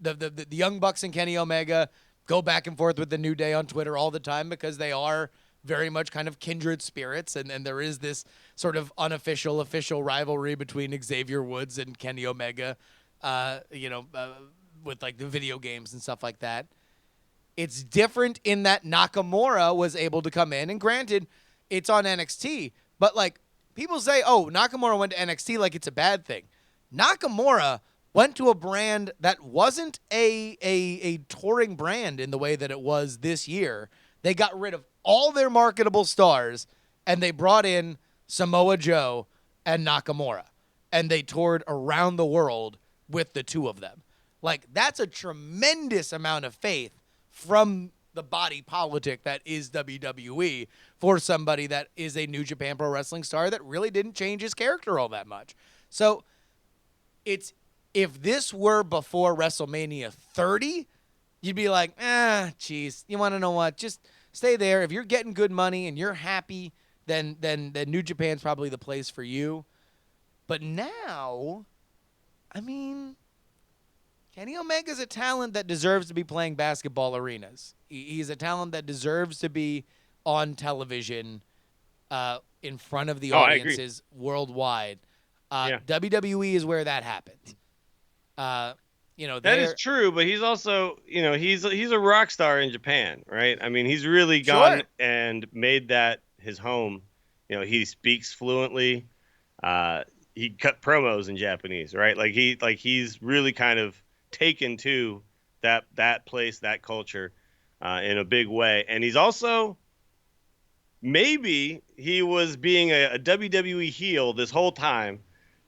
The Young Bucks and Kenny Omega go back and forth with the New Day on Twitter all the time because they are very much kind of kindred spirits, and there is this sort of unofficial, official rivalry between Xavier Woods and Kenny Omega, with like the video games and stuff like that. It's different in that Nakamura was able to come in, and granted, it's on NXT, but like people say, oh, Nakamura went to NXT like it's a bad thing. Nakamura went to a brand that wasn't a touring brand in the way that it was this year. They got rid of all their marketable stars, and they brought in Samoa Joe and Nakamura, and they toured around the world with the two of them. Like, that's a tremendous amount of faith from the body politic that is WWE for somebody that is a New Japan Pro Wrestling star that really didn't change his character all that much. So it's, if this were before WrestleMania 30, you'd be like, geez, you want to know what? Just stay there. If you're getting good money and you're happy, then New Japan's probably the place for you. But now, I mean, Kenny Omega's a talent that deserves to be playing basketball arenas. He's a talent that deserves to be on television in front of the audiences worldwide. WWE is where that happens. That is true, but he's also, he's a rock star in Japan, right? I mean, he's really gone and made that his home. He speaks fluently. He cut promos in Japanese, right? He's really kind of taken to that place, that culture, in a big way. And he's also, maybe he was being a WWE heel this whole time,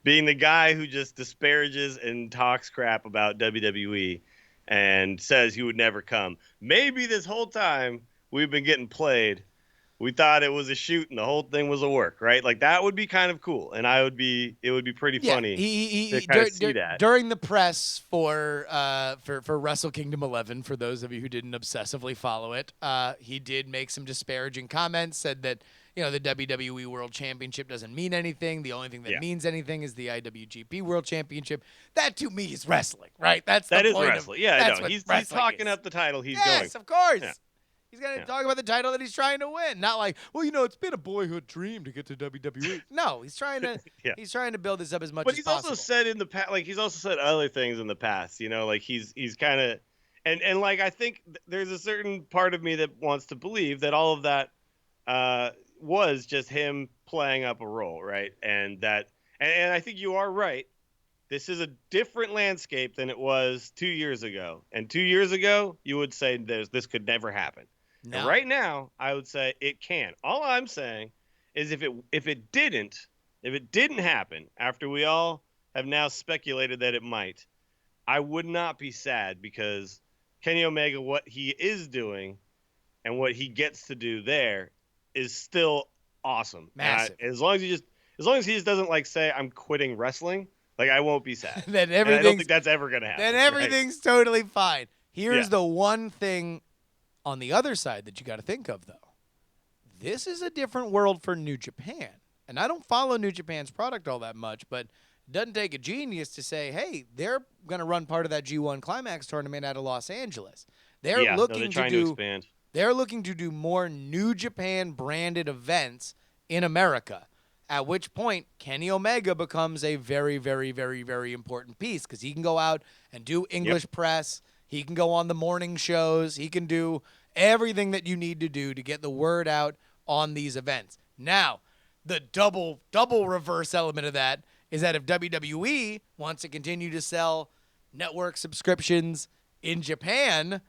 being the guy who just disparages and talks crap about WWE and says he would never come. Maybe this whole time we've been getting played, we thought it was a shoot and the whole thing was a work, right? Like, that would be kind of cool, and it would be pretty funny to kind of see that. During the press for Wrestle Kingdom 11, for those of you who didn't obsessively follow it, he did make some disparaging comments, said that the WWE World Championship doesn't mean anything. The only thing that means anything is the IWGP World Championship. That, to me, is wrestling, right? That is wrestling. He's talking up the title he's going. Yes, of course. Yeah. He's going to talk about the title that he's trying to win. Not like, it's been a boyhood dream to get to WWE. No, he's trying to he's trying to build this up as much as possible. But he's also said in the past, he's also said other things in the past, he's kind of, and I think there's a certain part of me that wants to believe that all of that was just him playing up a role, right? And I think you are right. This is a different landscape than it was 2 years ago. And 2 years ago, you would say this could never happen. No. And right now, I would say it can. All I'm saying is if it didn't happen after we all have now speculated that it might, I would not be sad, because Kenny Omega, what he is doing and what he gets to do there is still awesome. Massive. As long as he just doesn't say I'm quitting wrestling, I won't be sad. Then I don't think that's ever gonna happen. Then everything's totally fine. Here's the one thing on the other side that you got to think of, though. This is a different world for New Japan. And I don't follow New Japan's product all that much, but it doesn't take a genius to say, hey, they're going to run part of that G1 Climax tournament out of Los Angeles. They're looking to expand. They're looking to do more New Japan branded events in America, at which point Kenny Omega becomes a very, very, very, very important piece, because he can go out and do English press. He can go on the morning shows. He can do everything that you need to do to get the word out on these events. Now, the double reverse element of that is that if WWE wants to continue to sell network subscriptions in Japan,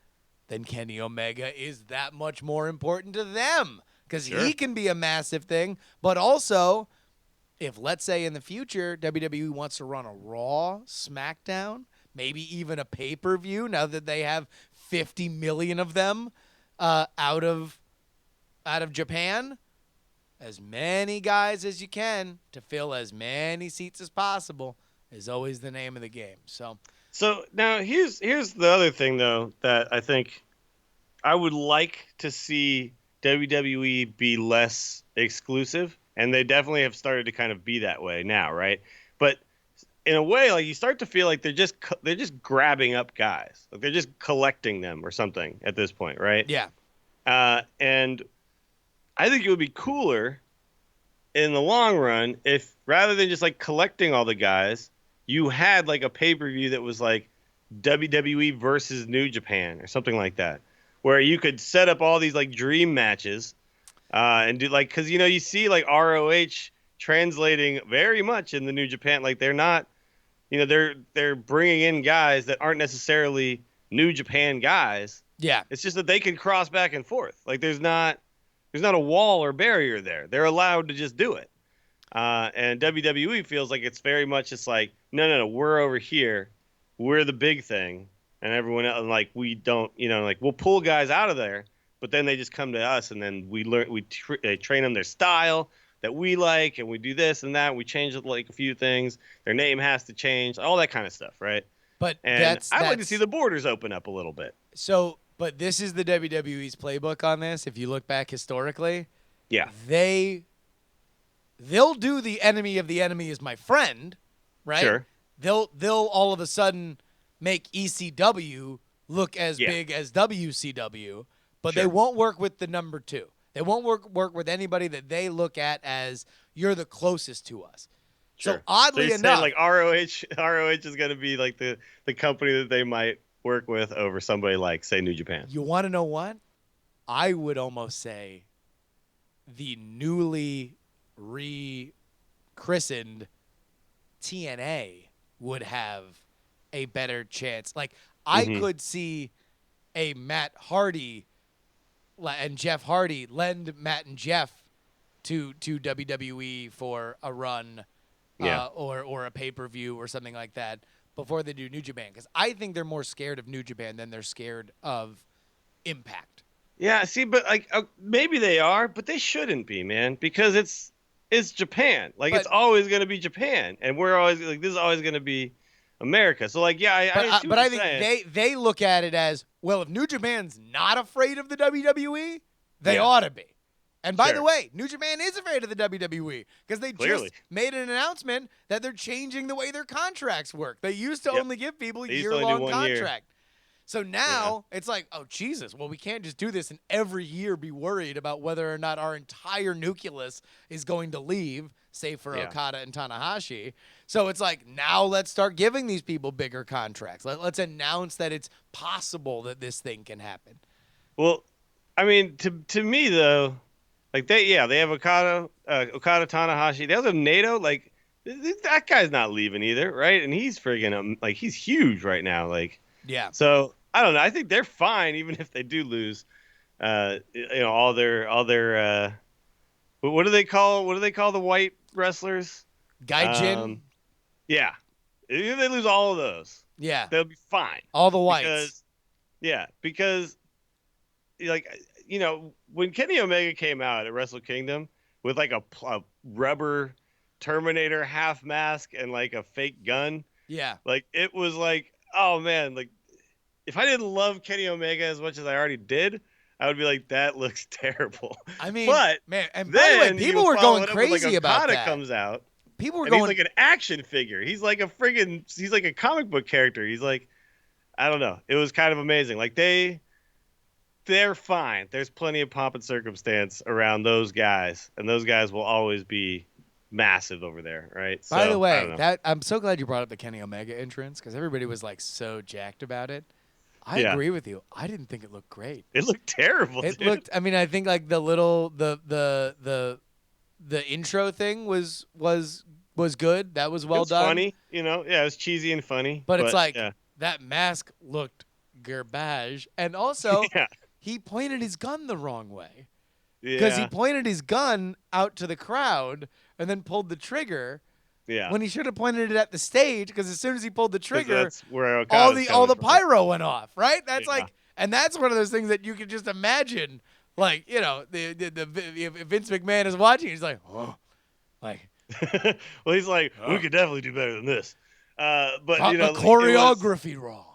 then Kenny Omega is that much more important to them because he can be a massive thing. But also, if let's say in the future WWE wants to run a Raw, SmackDown, maybe even a pay-per-view now that they have 50 million of them out of Japan, as many guys as you can to fill as many seats as possible is always the name of the game. So now here's the other thing though that I think I would like to see WWE be less exclusive, and they definitely have started to kind of be that way now, right? But in a way, like you start to feel like they're just grabbing up guys, like they're just collecting them or something at this point, right? yeah, and I think it would be cooler in the long run if rather than just like collecting all the guys, you had like a pay-per-view that was like WWE versus New Japan or something like that, where you could set up all these like dream matches and do like, because you see like ROH translating very much in the New Japan, like they're not, they're bringing in guys that aren't necessarily New Japan guys. yeah. It's just that they can cross back and forth. Like there's not a wall or barrier there. They're allowed to just do it. And WWE feels like it's very much just like, no, we're over here. We're the big thing. And everyone else, like, we don't, like we'll pull guys out of there, but then they just come to us and then they train them their style that we like, and we do this and that. We change like a few things. Their name has to change, all that kind of stuff, right? But And I'd like to see the borders open up a little bit. So, but this is the WWE's playbook on this. If you look back historically, Yeah. They'll do the enemy of the enemy is my friend, right? Sure. They'll all of a sudden make ECW look as big as WCW, but they won't work with the number two. They won't work with anybody that they look at as you're the closest to us. Sure. So oddly you're enough, saying, like ROH is going to be like the company that they might work with over somebody like, say, New Japan. you want to know what? I would almost say the newly rechristened TNA would have a better chance. Like, I could see a Matt Hardy and Jeff Hardy lend Matt and Jeff to WWE for a run or a pay-per-view or something like that before they do New Japan. Because I think they're more scared of New Japan than they're scared of Impact. Yeah, see, but like maybe they are, but they shouldn't be, man, because it's Japan. Like, it's always going to be Japan, and we're always like, this is always going to be America. So like, yeah, I see what I you're think saying. they look at it as, well, if New Japan's not afraid of the WWE, they ought to be. And by the way, New Japan is afraid of the WWE because they just made an announcement that they're changing the way their contracts work. They used to only give people a year-long contract. So now it's like, oh, Jesus, well, we can't just do this and every year be worried about whether or not our entire nucleus is going to leave, save for Okada and Tanahashi. So it's like, now let's start giving these people bigger contracts. Let's announce that it's possible that this thing can happen. Well, I mean, to me, though, like they have Okada Tanahashi. They also have Naito. Like, that guy's not leaving either, right? And he's friggin' like, he's huge right now. Like, yeah. So I don't know. I think they're fine even if they do lose. All their what do they call the white wrestlers? Gaijin. Yeah. If they lose all of those, they'll be fine. All the whites. Because like, when Kenny Omega came out at Wrestle Kingdom with like a rubber Terminator half mask and like a fake gun, like it was like, oh man, like if I didn't love Kenny Omega as much as I already did, I would be like, that looks terrible. I mean, but man, and by the way, people were going crazy about Okada that. Comes out. People were and going. He's like an action figure. He's like a comic book character. He's like, I don't know. It was kind of amazing. Like they're fine. There's plenty of pomp and circumstance around those guys, and those guys will always be massive over there, right? By the way, I'm so glad you brought up the Kenny Omega entrance because everybody was like so jacked about it. I agree with you. I didn't think it looked great. It looked terrible. It looked. I mean, I think like the intro thing was good. That was well done. Funny, it was cheesy and funny. But it's like that mask looked garbage. And also, Yeah. he pointed his gun the wrong way. Yeah. Because he pointed his gun out to the crowd and then pulled the trigger Yeah. when he should have pointed it at the stage. Because as soon as he pulled the 'Cause trigger, that's where all Okada's the coming from. pyro went off. Right? That's Yeah. like, and that's one of those things that you can just imagine. Like, you know, if Vince McMahon is watching, he's like, oh, like. Well, he's like, we could definitely do better than this. But Got you know, the like, choreography wrong.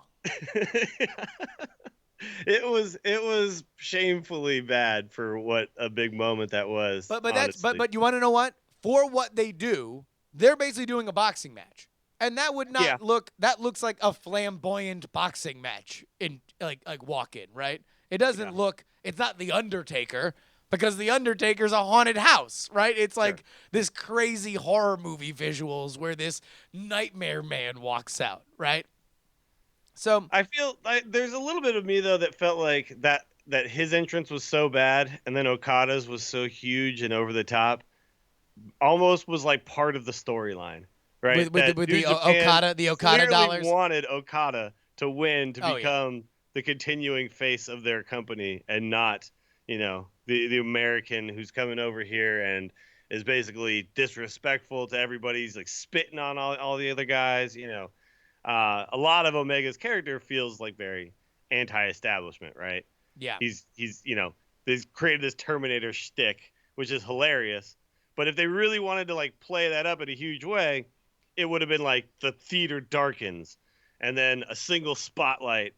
it was shamefully bad for what a big moment that was. But you want to know what? For what they do, they're basically doing a boxing match, and that would not look. That looks like a flamboyant boxing match in like walk in, right? It doesn't look. It's not the Undertaker. Because the Undertaker's a haunted house, right? It's like this crazy horror movie visuals where this nightmare man walks out, right? So I feel like there's a little bit of me though that felt like that his entrance was so bad, and then Okada's was so huge and over the top, almost was like part of the storyline, right? with the Okada clearly dollars wanted Okada to win to Oh, become the continuing face of their company, and not, you know, the American who's coming over here and is basically disrespectful to everybody. He's like spitting on all the other guys, you know. A lot of Omega's character feels like very anti-establishment, right? Yeah. He's you know, they've created this Terminator shtick, which is hilarious. But if they really wanted to like play that up in a huge way, it would have been like the theater darkens, and then a single spotlight,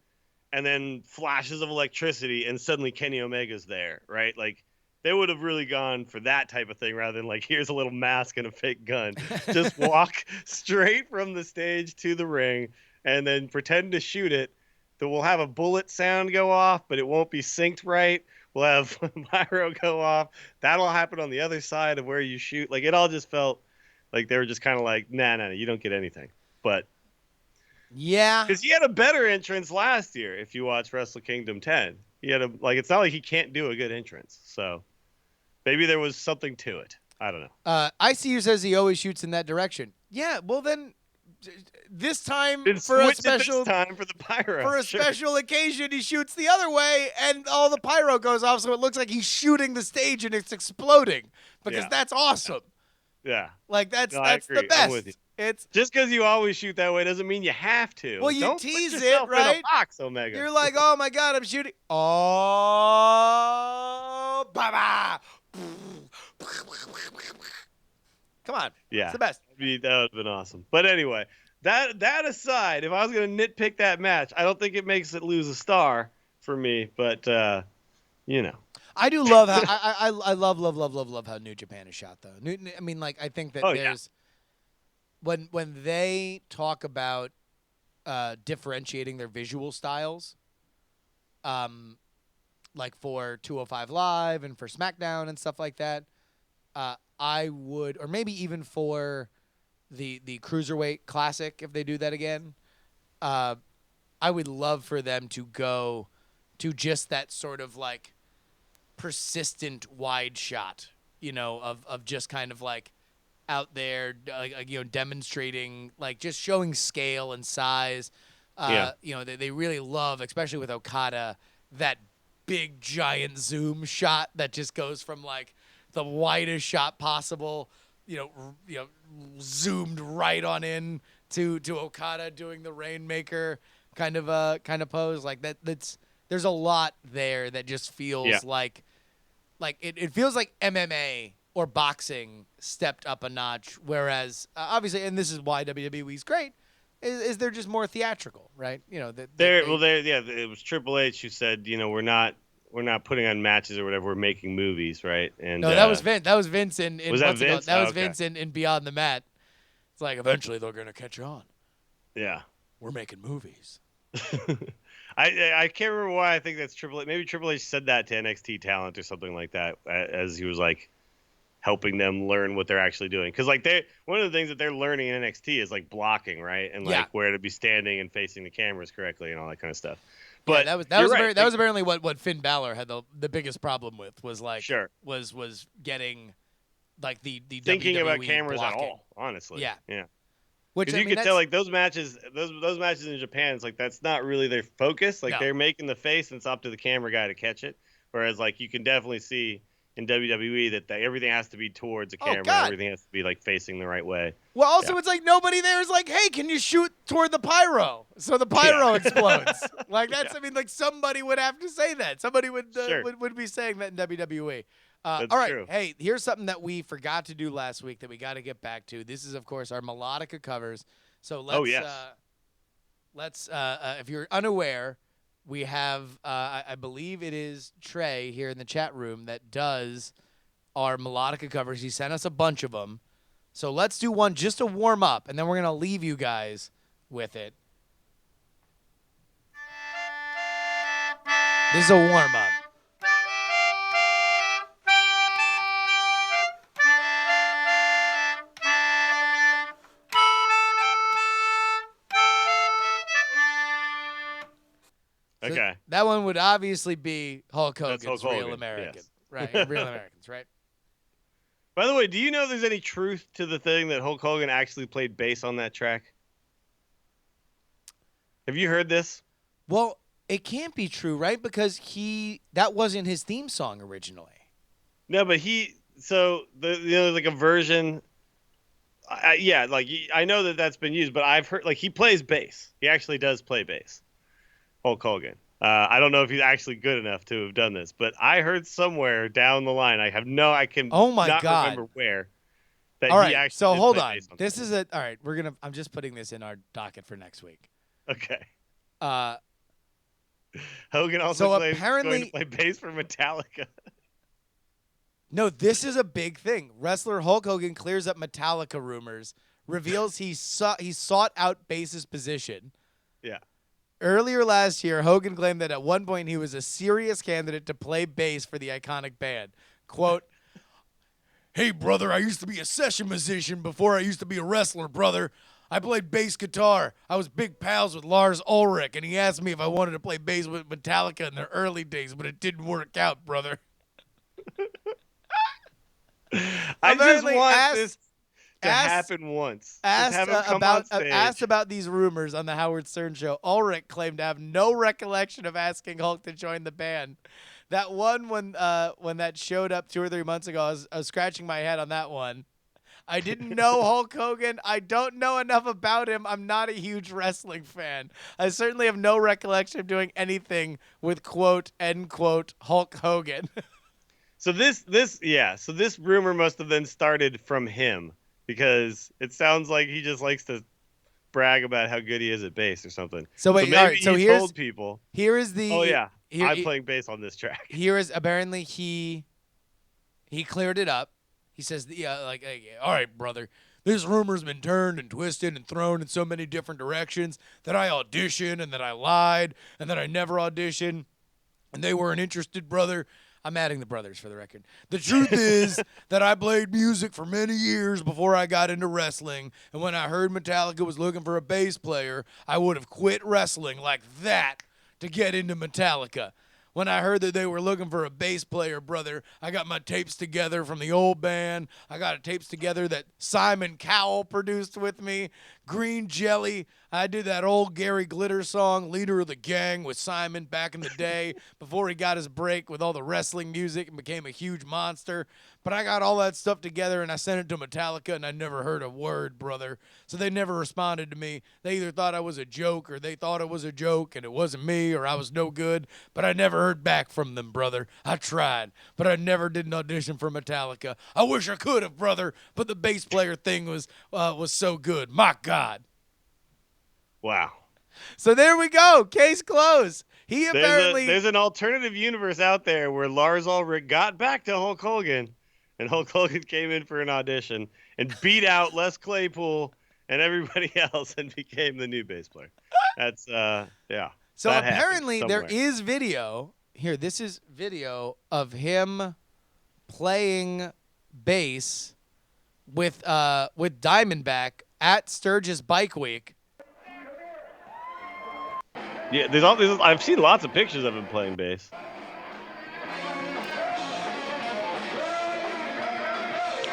and then flashes of electricity, and suddenly Kenny Omega's there, right? Like, they would have really gone for that type of thing rather than like, here's a little mask and a fake gun. Just walk straight from the stage to the ring and then pretend to shoot it. That we'll have a bullet sound go off, but it won't be synced right. We'll have pyro go off. That'll happen on the other side of where you shoot. Like, it all just felt like they were just kind of like, nah, you don't get anything. But yeah, because he had a better entrance last year. If you watch Wrestle Kingdom 10, he had it's not like he can't do a good entrance. So maybe there was something to it. I don't know. ICU says he always shoots in that direction. Yeah, well then, this time It's for a switched it special this time for the pyro. for a Sure. special occasion, he shoots the other way, and all the pyro goes off, so it looks like he's shooting the stage and it's exploding. Because Yeah. that's awesome. Yeah. Like that's No, I the agree. I'm with you. best. It's Just because you always shoot that way doesn't mean you have to. Well, you Don't tease put it, yourself in right? a box, Omega. You're like, oh my god, I'm shooting. Oh, baba. Come on. Yeah. It's the best. That would have been awesome. But anyway, that aside, if I was going to nitpick that match, I don't think it makes it lose a star for me. But, you know. I do love how I love how New Japan is shot though. I mean, like, I think that there's when they talk about differentiating their visual styles, like for 205 Live and for SmackDown and stuff like that, I would, or maybe even for the Cruiserweight Classic if they do that again, I would love for them to go to just that sort of like persistent wide shot, you know, of just kind of like out there, like you know, demonstrating, like just showing scale and size. You know, they really love, especially with Okada, that big giant zoom shot that just goes from like the widest shot possible, you know, zoomed right on in to Okada doing the Rainmaker kind of pose like that. There's a lot there that just feels like it feels like MMA or boxing stepped up a notch, whereas obviously, and this is why WWE's great, is they're just more theatrical, right? You know, it was Triple H who said, you know, we're not putting on matches or whatever, we're making movies, right? And no, that was Vince. That was Vince in was that what's it called? Vince? That was Okay. Vince in Beyond the Mat. It's like eventually they're gonna catch on. Yeah. We're making movies. I can't remember why I think that's Triple H. Maybe Triple H said that to NXT talent or something like that, as he was like helping them learn what they're actually doing. Because like one of the things that they're learning in NXT is like blocking, right, and like where to be standing and facing the cameras correctly and all that kind of stuff. But that was apparently what Finn Balor had the biggest problem with, was like was getting like the thinking WWE about cameras blocking. at all, honestly. Yeah. Which Because you could tell, like those matches in Japan, it's like that's not really their focus. Like they're making the face, and it's up to the camera guy to catch it. Whereas, like you can definitely see in WWE that everything has to be towards the camera. Everything has to be like facing the right way. Well, also it's like nobody there is like, hey, can you shoot toward the pyro so the pyro explodes? Like that's, I mean, like somebody would have to say that. Somebody would would be saying that in WWE. All right, true. Hey, here's something that we forgot to do last week that we got to get back to. This is, of course, our melodica covers. So let's if you're unaware, we have I believe it is Trey here in the chat room that does our melodica covers. He sent us a bunch of them. So let's do one just to warm up, and then we're gonna leave you guys with it. This is a warm up. Okay. That one would obviously be Hulk Hogan's Hulk Hogan, Real American. yes. Right, Real Americans, right? By the way, do you know if there's any truth to the thing that Hulk Hogan actually played bass on that track? Have you heard this? Well, it can't be true, right? Because that wasn't his theme song originally. No, but there's like a version. I know that that's been used, but I've heard like he plays bass. He actually does play bass. Hulk Hogan. I don't know if he's actually good enough to have done this, but I heard somewhere down the line. I can not remember where. That all right, he actually so did hold play on. bass This is all right. I'm just putting this in our docket for next week. Okay. Hogan also going to play bass for Metallica. No, this is a big thing. Wrestler Hulk Hogan clears up Metallica rumors, reveals he sought out bass's position. Yeah. Earlier last year, Hogan claimed that at one point he was a serious candidate to play bass for the iconic band. Quote, "Hey, brother, I used to be a session musician before I used to be a wrestler, brother. I played bass guitar. I was big pals with Lars Ulrich, and he asked me if I wanted to play bass with Metallica in their early days, but it didn't work out, brother." I just want this to happen once. Asked about these rumors on the Howard Stern show, Ulrich claimed to have no recollection of asking Hulk to join the band. That one when that showed up 2 or 3 months ago, I was scratching my head on that one. I didn't know Hulk Hogan. I don't know enough about him. I'm not a huge wrestling fan. I certainly have no recollection of doing anything with quote, end quote, Hulk Hogan. So this rumor must have then started from him, because it sounds like he just likes to brag about how good he is at bass or something. So wait, maybe all right, so he told people. Here is the. Oh yeah, I'm playing bass on this track. Here is apparently he cleared it up. He says, all right, brother, this rumor's been turned and twisted and thrown in so many different directions that I auditioned and that I lied and that I never auditioned and they weren't interested, brother. I'm adding the brothers for the record. The truth is that I played music for many years before I got into wrestling, and when I heard Metallica was looking for a bass player, I would have quit wrestling like that to get into Metallica. When I heard that they were looking for a bass player, brother, I got my tapes together from the old band. I got tapes together that Simon Cowell produced with me. Green Jelly. I did that old Gary Glitter song, Leader of the Gang, with Simon back in the day before he got his break with all the wrestling music and became a huge monster. But I got all that stuff together and I sent it to Metallica and I never heard a word, brother. So they never responded to me. They either thought I was a joke or they thought it was a joke and it wasn't me or I was no good. But I never heard back from them, brother. I tried, but I never did an audition for Metallica. I wish I could have, brother, but the bass player thing was so good. My God. Wow. So there we go. Case closed. He apparently there's an alternative universe out there where Lars Ulrich got back to Hulk Hogan, and Hulk Hogan came in for an audition and beat out Les Claypool and everybody else and became the new bass player. That's yeah. So apparently there is video here. This is video of him playing bass with Diamondback at Sturgis Bike Week. Yeah, there's all these. I've seen lots of pictures of him playing bass.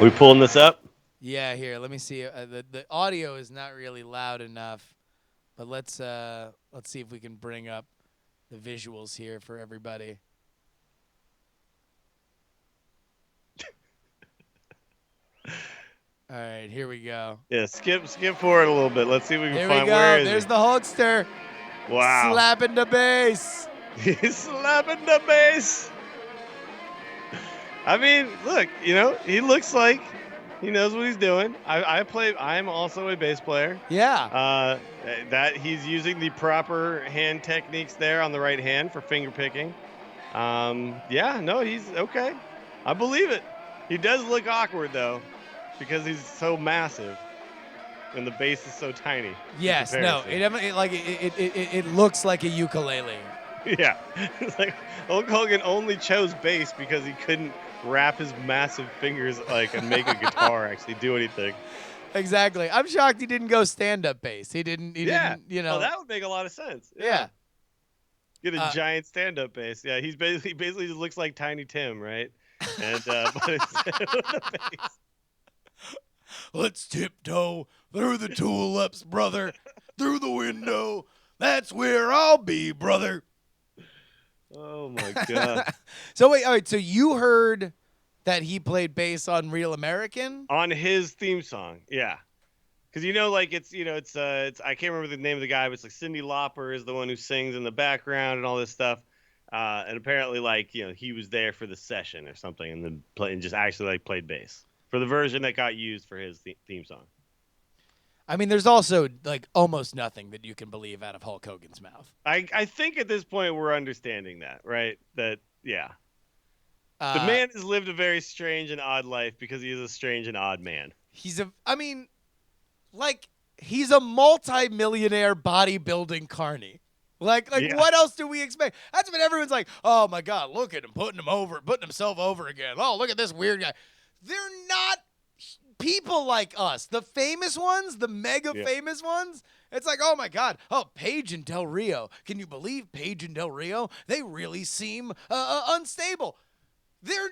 Are we pulling this up? Yeah, here. Let me see. The audio is not really loud enough, but let's see if we can bring up the visuals here for everybody. All right, here we go. Yeah, skip forward a little bit. Let's see if we can Here we find go. where is There's he? the Hulkster. Wow. Slapping the bass. He's slapping the bass. I mean, look, he looks like he knows what he's doing. I'm also a bass player. Yeah. That he's using the proper hand techniques there on the right hand for finger picking. Yeah, no, he's okay. I believe it. He does look awkward though, because he's so massive, and the bass is so tiny. Yes. No. It looks like a ukulele. Yeah, it's like Hulk Hogan only chose bass because he couldn't wrap his massive fingers and make a guitar actually do anything. Exactly. I'm shocked he didn't go stand-up bass. He didn't. Oh, that would make a lot of sense. Yeah. Get a giant stand-up bass. Yeah, he basically just looks like Tiny Tim, right? And but instead of the bass. Let's tiptoe through the tulips, brother. Through the window. That's where I'll be, brother. Oh my god. So wait, all right. So you heard that he played bass on Real American? On his theme song, yeah. Because it's I can't remember the name of the guy, but it's like Cyndi Lauper is the one who sings in the background and all this stuff. And apparently, he was there for the session or something, and then just actually played bass for the version that got used for his theme song. I mean, there's also almost nothing that you can believe out of Hulk Hogan's mouth. I think at this point we're understanding that, right? That yeah. The man has lived a very strange and odd life because he is a strange and odd man. He's a multi-millionaire bodybuilding carny. Yeah. What else do we expect? That's what everyone's like, oh my God, look at him putting himself over again. Oh, look at this weird guy. They're not people like us. The famous ones, the mega famous ones. It's like, oh my God. Oh, Paige and Del Rio. Can you believe Paige and Del Rio? They really seem unstable. They're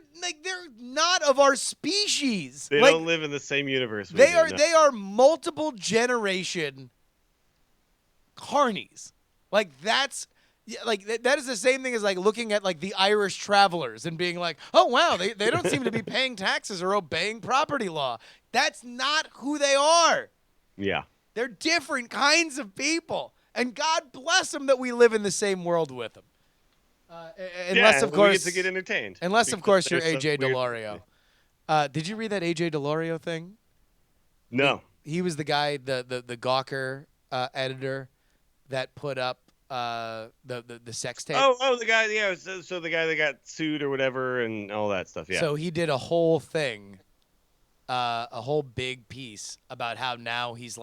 not of our species. They don't live in the same universe. They are multiple generation carnies. That is the same thing as looking at the Irish travelers and being like, oh wow, they don't seem to be paying taxes or obeying property law. That's not who they are. Yeah. They're different kinds of people. And God bless them that we live in the same world with them. Unless, of course, we get to get entertained. Unless, of course, you're AJ DeLario. Did you read that AJ DeLario thing? No. He was the guy, the Gawker editor that put up the sex tape. Oh, the guy. Yeah. So the guy that got sued or whatever and all that stuff. Yeah. So he did a whole thing, a whole big piece about how now he's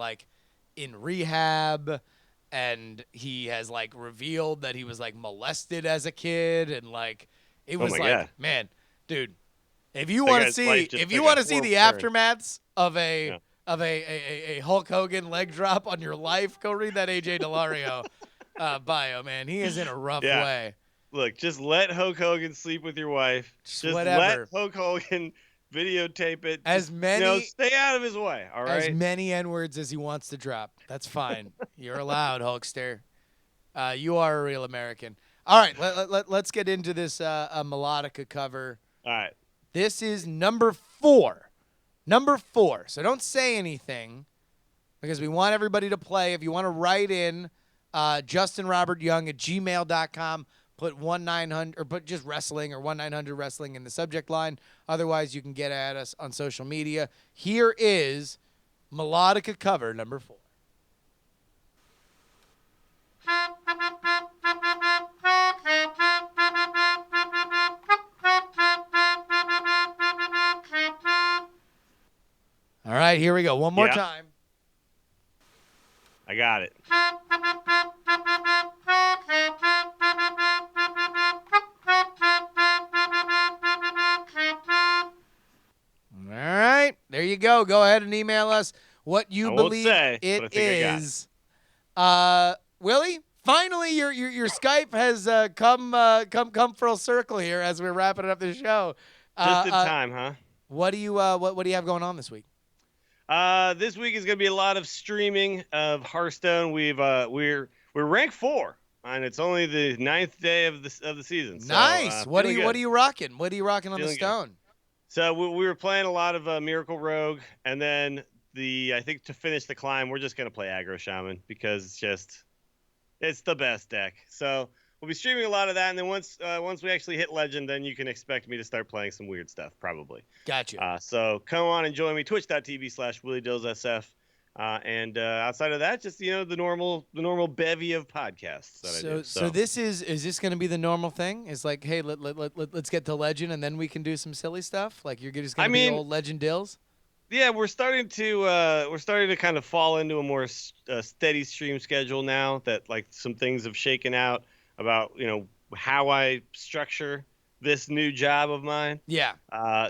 in rehab. And he has revealed that he was molested as a kid, and it was God. Man, dude, if you want to see the aftermaths of a Hulk Hogan leg drop on your life, go read that AJ DeLario bio, man. He is in a rough way. Look, just let Hulk Hogan sleep with your wife. Just whatever. Let Hulk Hogan videotape it. Stay out of his way. All right. As many N-words as he wants to drop. That's fine. You're allowed, Hulkster. You are a real American. All right, let's get into this melodica cover. All right. This is number 4. Number 4. So don't say anything because we want everybody to play. If you want to write in, justinrobertyoung@gmail.com. Put 1-900 or put just wrestling or 1-900-wrestling in the subject line. Otherwise, you can get at us on social media. Here is melodica cover number 4. All right, here we go. One more time. I got it. All right, there you go. Go ahead and email us what you believe it is. Willie, finally, your Skype has come full circle here as we're wrapping up the show. Just in time, huh? What do you have going on this week? This week is going to be a lot of streaming of Hearthstone. We're ranked 4, and it's only the 9th day of the season. Nice. So, what are you rocking? What are you rocking on the Feeling good. stone? So we were playing a lot of Miracle Rogue, and then I think to finish the climb, we're just going to play Aggro Shaman because it's the best deck. So we'll be streaming a lot of that, and then once we actually hit Legend, then you can expect me to start playing some weird stuff, probably. Gotcha. So come on and join me, twitch.tv/WillieDillsSF. And outside of that, just the normal bevy of podcasts that I do. So this is this going to be the normal thing? Is like, hey, let's get to Legend, and then we can do some silly stuff. Like you're just going to be old Legend Dills. Yeah, we're starting to kind of fall into a more steady stream schedule now that like some things have shaken out about how I structure this new job of mine. Yeah.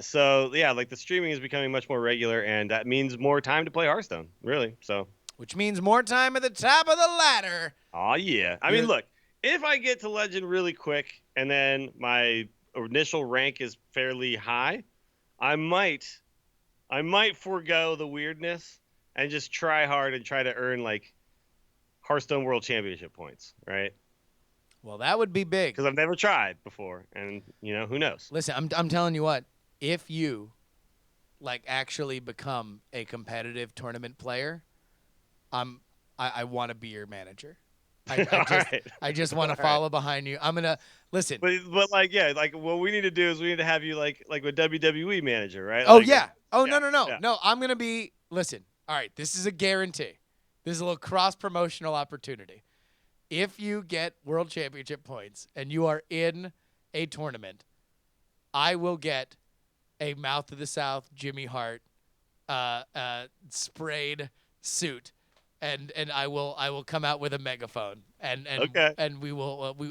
So yeah, like the streaming is becoming much more regular, and that means more time to play Hearthstone, really. So. Which means more time at the top of the ladder. Oh yeah. I mean, look, if I get to Legend really quick, and then my initial rank is fairly high, I might forego the weirdness and just try hard and try to earn like Hearthstone World Championship points, right? Well, that would be big. Because I've never tried before, and who knows? Listen, I'm telling you what. If you like actually become a competitive tournament player, I want to be your manager. I just want to follow behind you. I'm gonna listen. But like what we need to do is we need to have you like a WWE manager, right? Oh like, yeah. Oh yeah, no. I'm gonna be. Listen. All right. This is a guarantee. This is a little cross promotional opportunity. If you get World Championship points and you are in a tournament, I will get a Mouth of the South Jimmy Hart sprayed suit. And I will come out with a megaphone and okay. and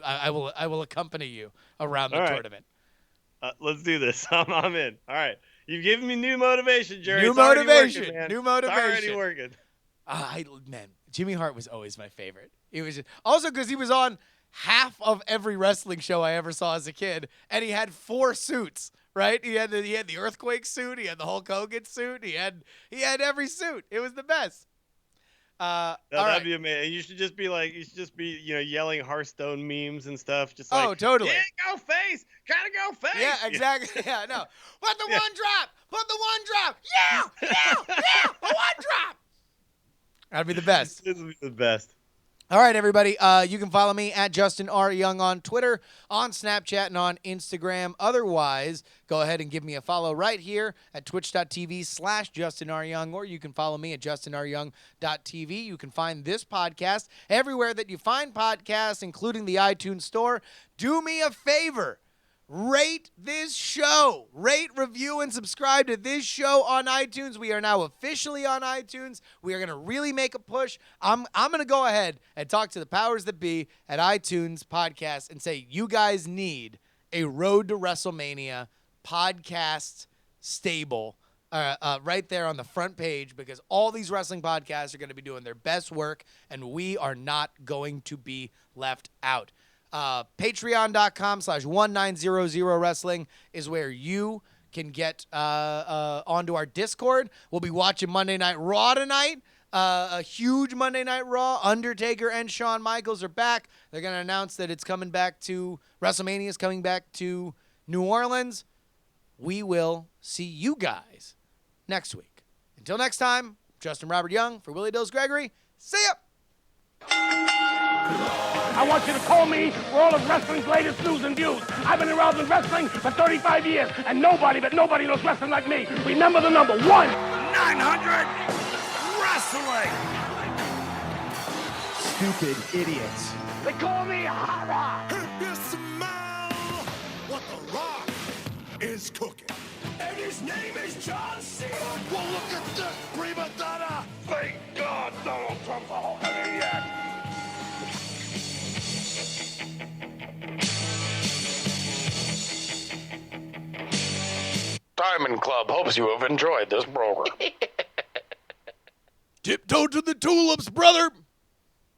I will accompany you around the tournament. Let's do this. I'm in. All right, you've given me new motivation, Jerry. New it's motivation. Working, man. New motivation. It's already working. Man, Jimmy Hart was always my favorite. It was also because he was on half of every wrestling show I ever saw as a kid, and he had 4 suits. Right? He had the Earthquake suit. He had the Hulk Hogan suit. He had every suit. It was the best. That'd be amazing. You should just be yelling Hearthstone memes and stuff. Just like, totally. Yeah, go face. Gotta go face. Yeah, exactly. Yeah, no. Put the one drop. Put the one drop. Yeah. The one drop. That'd be the best. This would be the best. All right, everybody. You can follow me at Justin R. Young on Twitter, on Snapchat, and on Instagram. Otherwise, go ahead and give me a follow right here at twitch.tv/Justin R. Young, or you can follow me at justinryoung.tv. You can find this podcast everywhere that you find podcasts, including the iTunes Store. Do me a favor. Rate this show. Rate, review, and subscribe to this show on iTunes. We are now officially on iTunes. We are going to really make a push. I'm going to go ahead and talk to the powers that be at iTunes podcast and say, you guys need a Road to WrestleMania podcast stable right there on the front page, because all these wrestling podcasts are going to be doing their best work, and we are not going to be left out. Patreon.com/1900wrestling is where you can get onto our Discord. We'll be watching Monday Night Raw tonight. A huge Monday Night Raw. Undertaker and Shawn Michaels are back. They're going to announce that it's coming back to WrestleMania is coming back to New Orleans. We will see you guys next week. Until next time, Justin Robert Young for Willie Dills Gregory. See ya. I want you to call me for all of wrestling's latest news and views. I've been around in wrestling for 35 years, and nobody knows wrestling like me. Remember the number 1-900 Wrestling. Stupid idiots. They call me Hara. If you smell what The Rock is cooking. And his name is John Cena. Well, look at this, prima donna. Thank God Donald Trump's a whole maniac. Diamond Club hopes you have enjoyed this program. Tiptoe to the tulips, brother.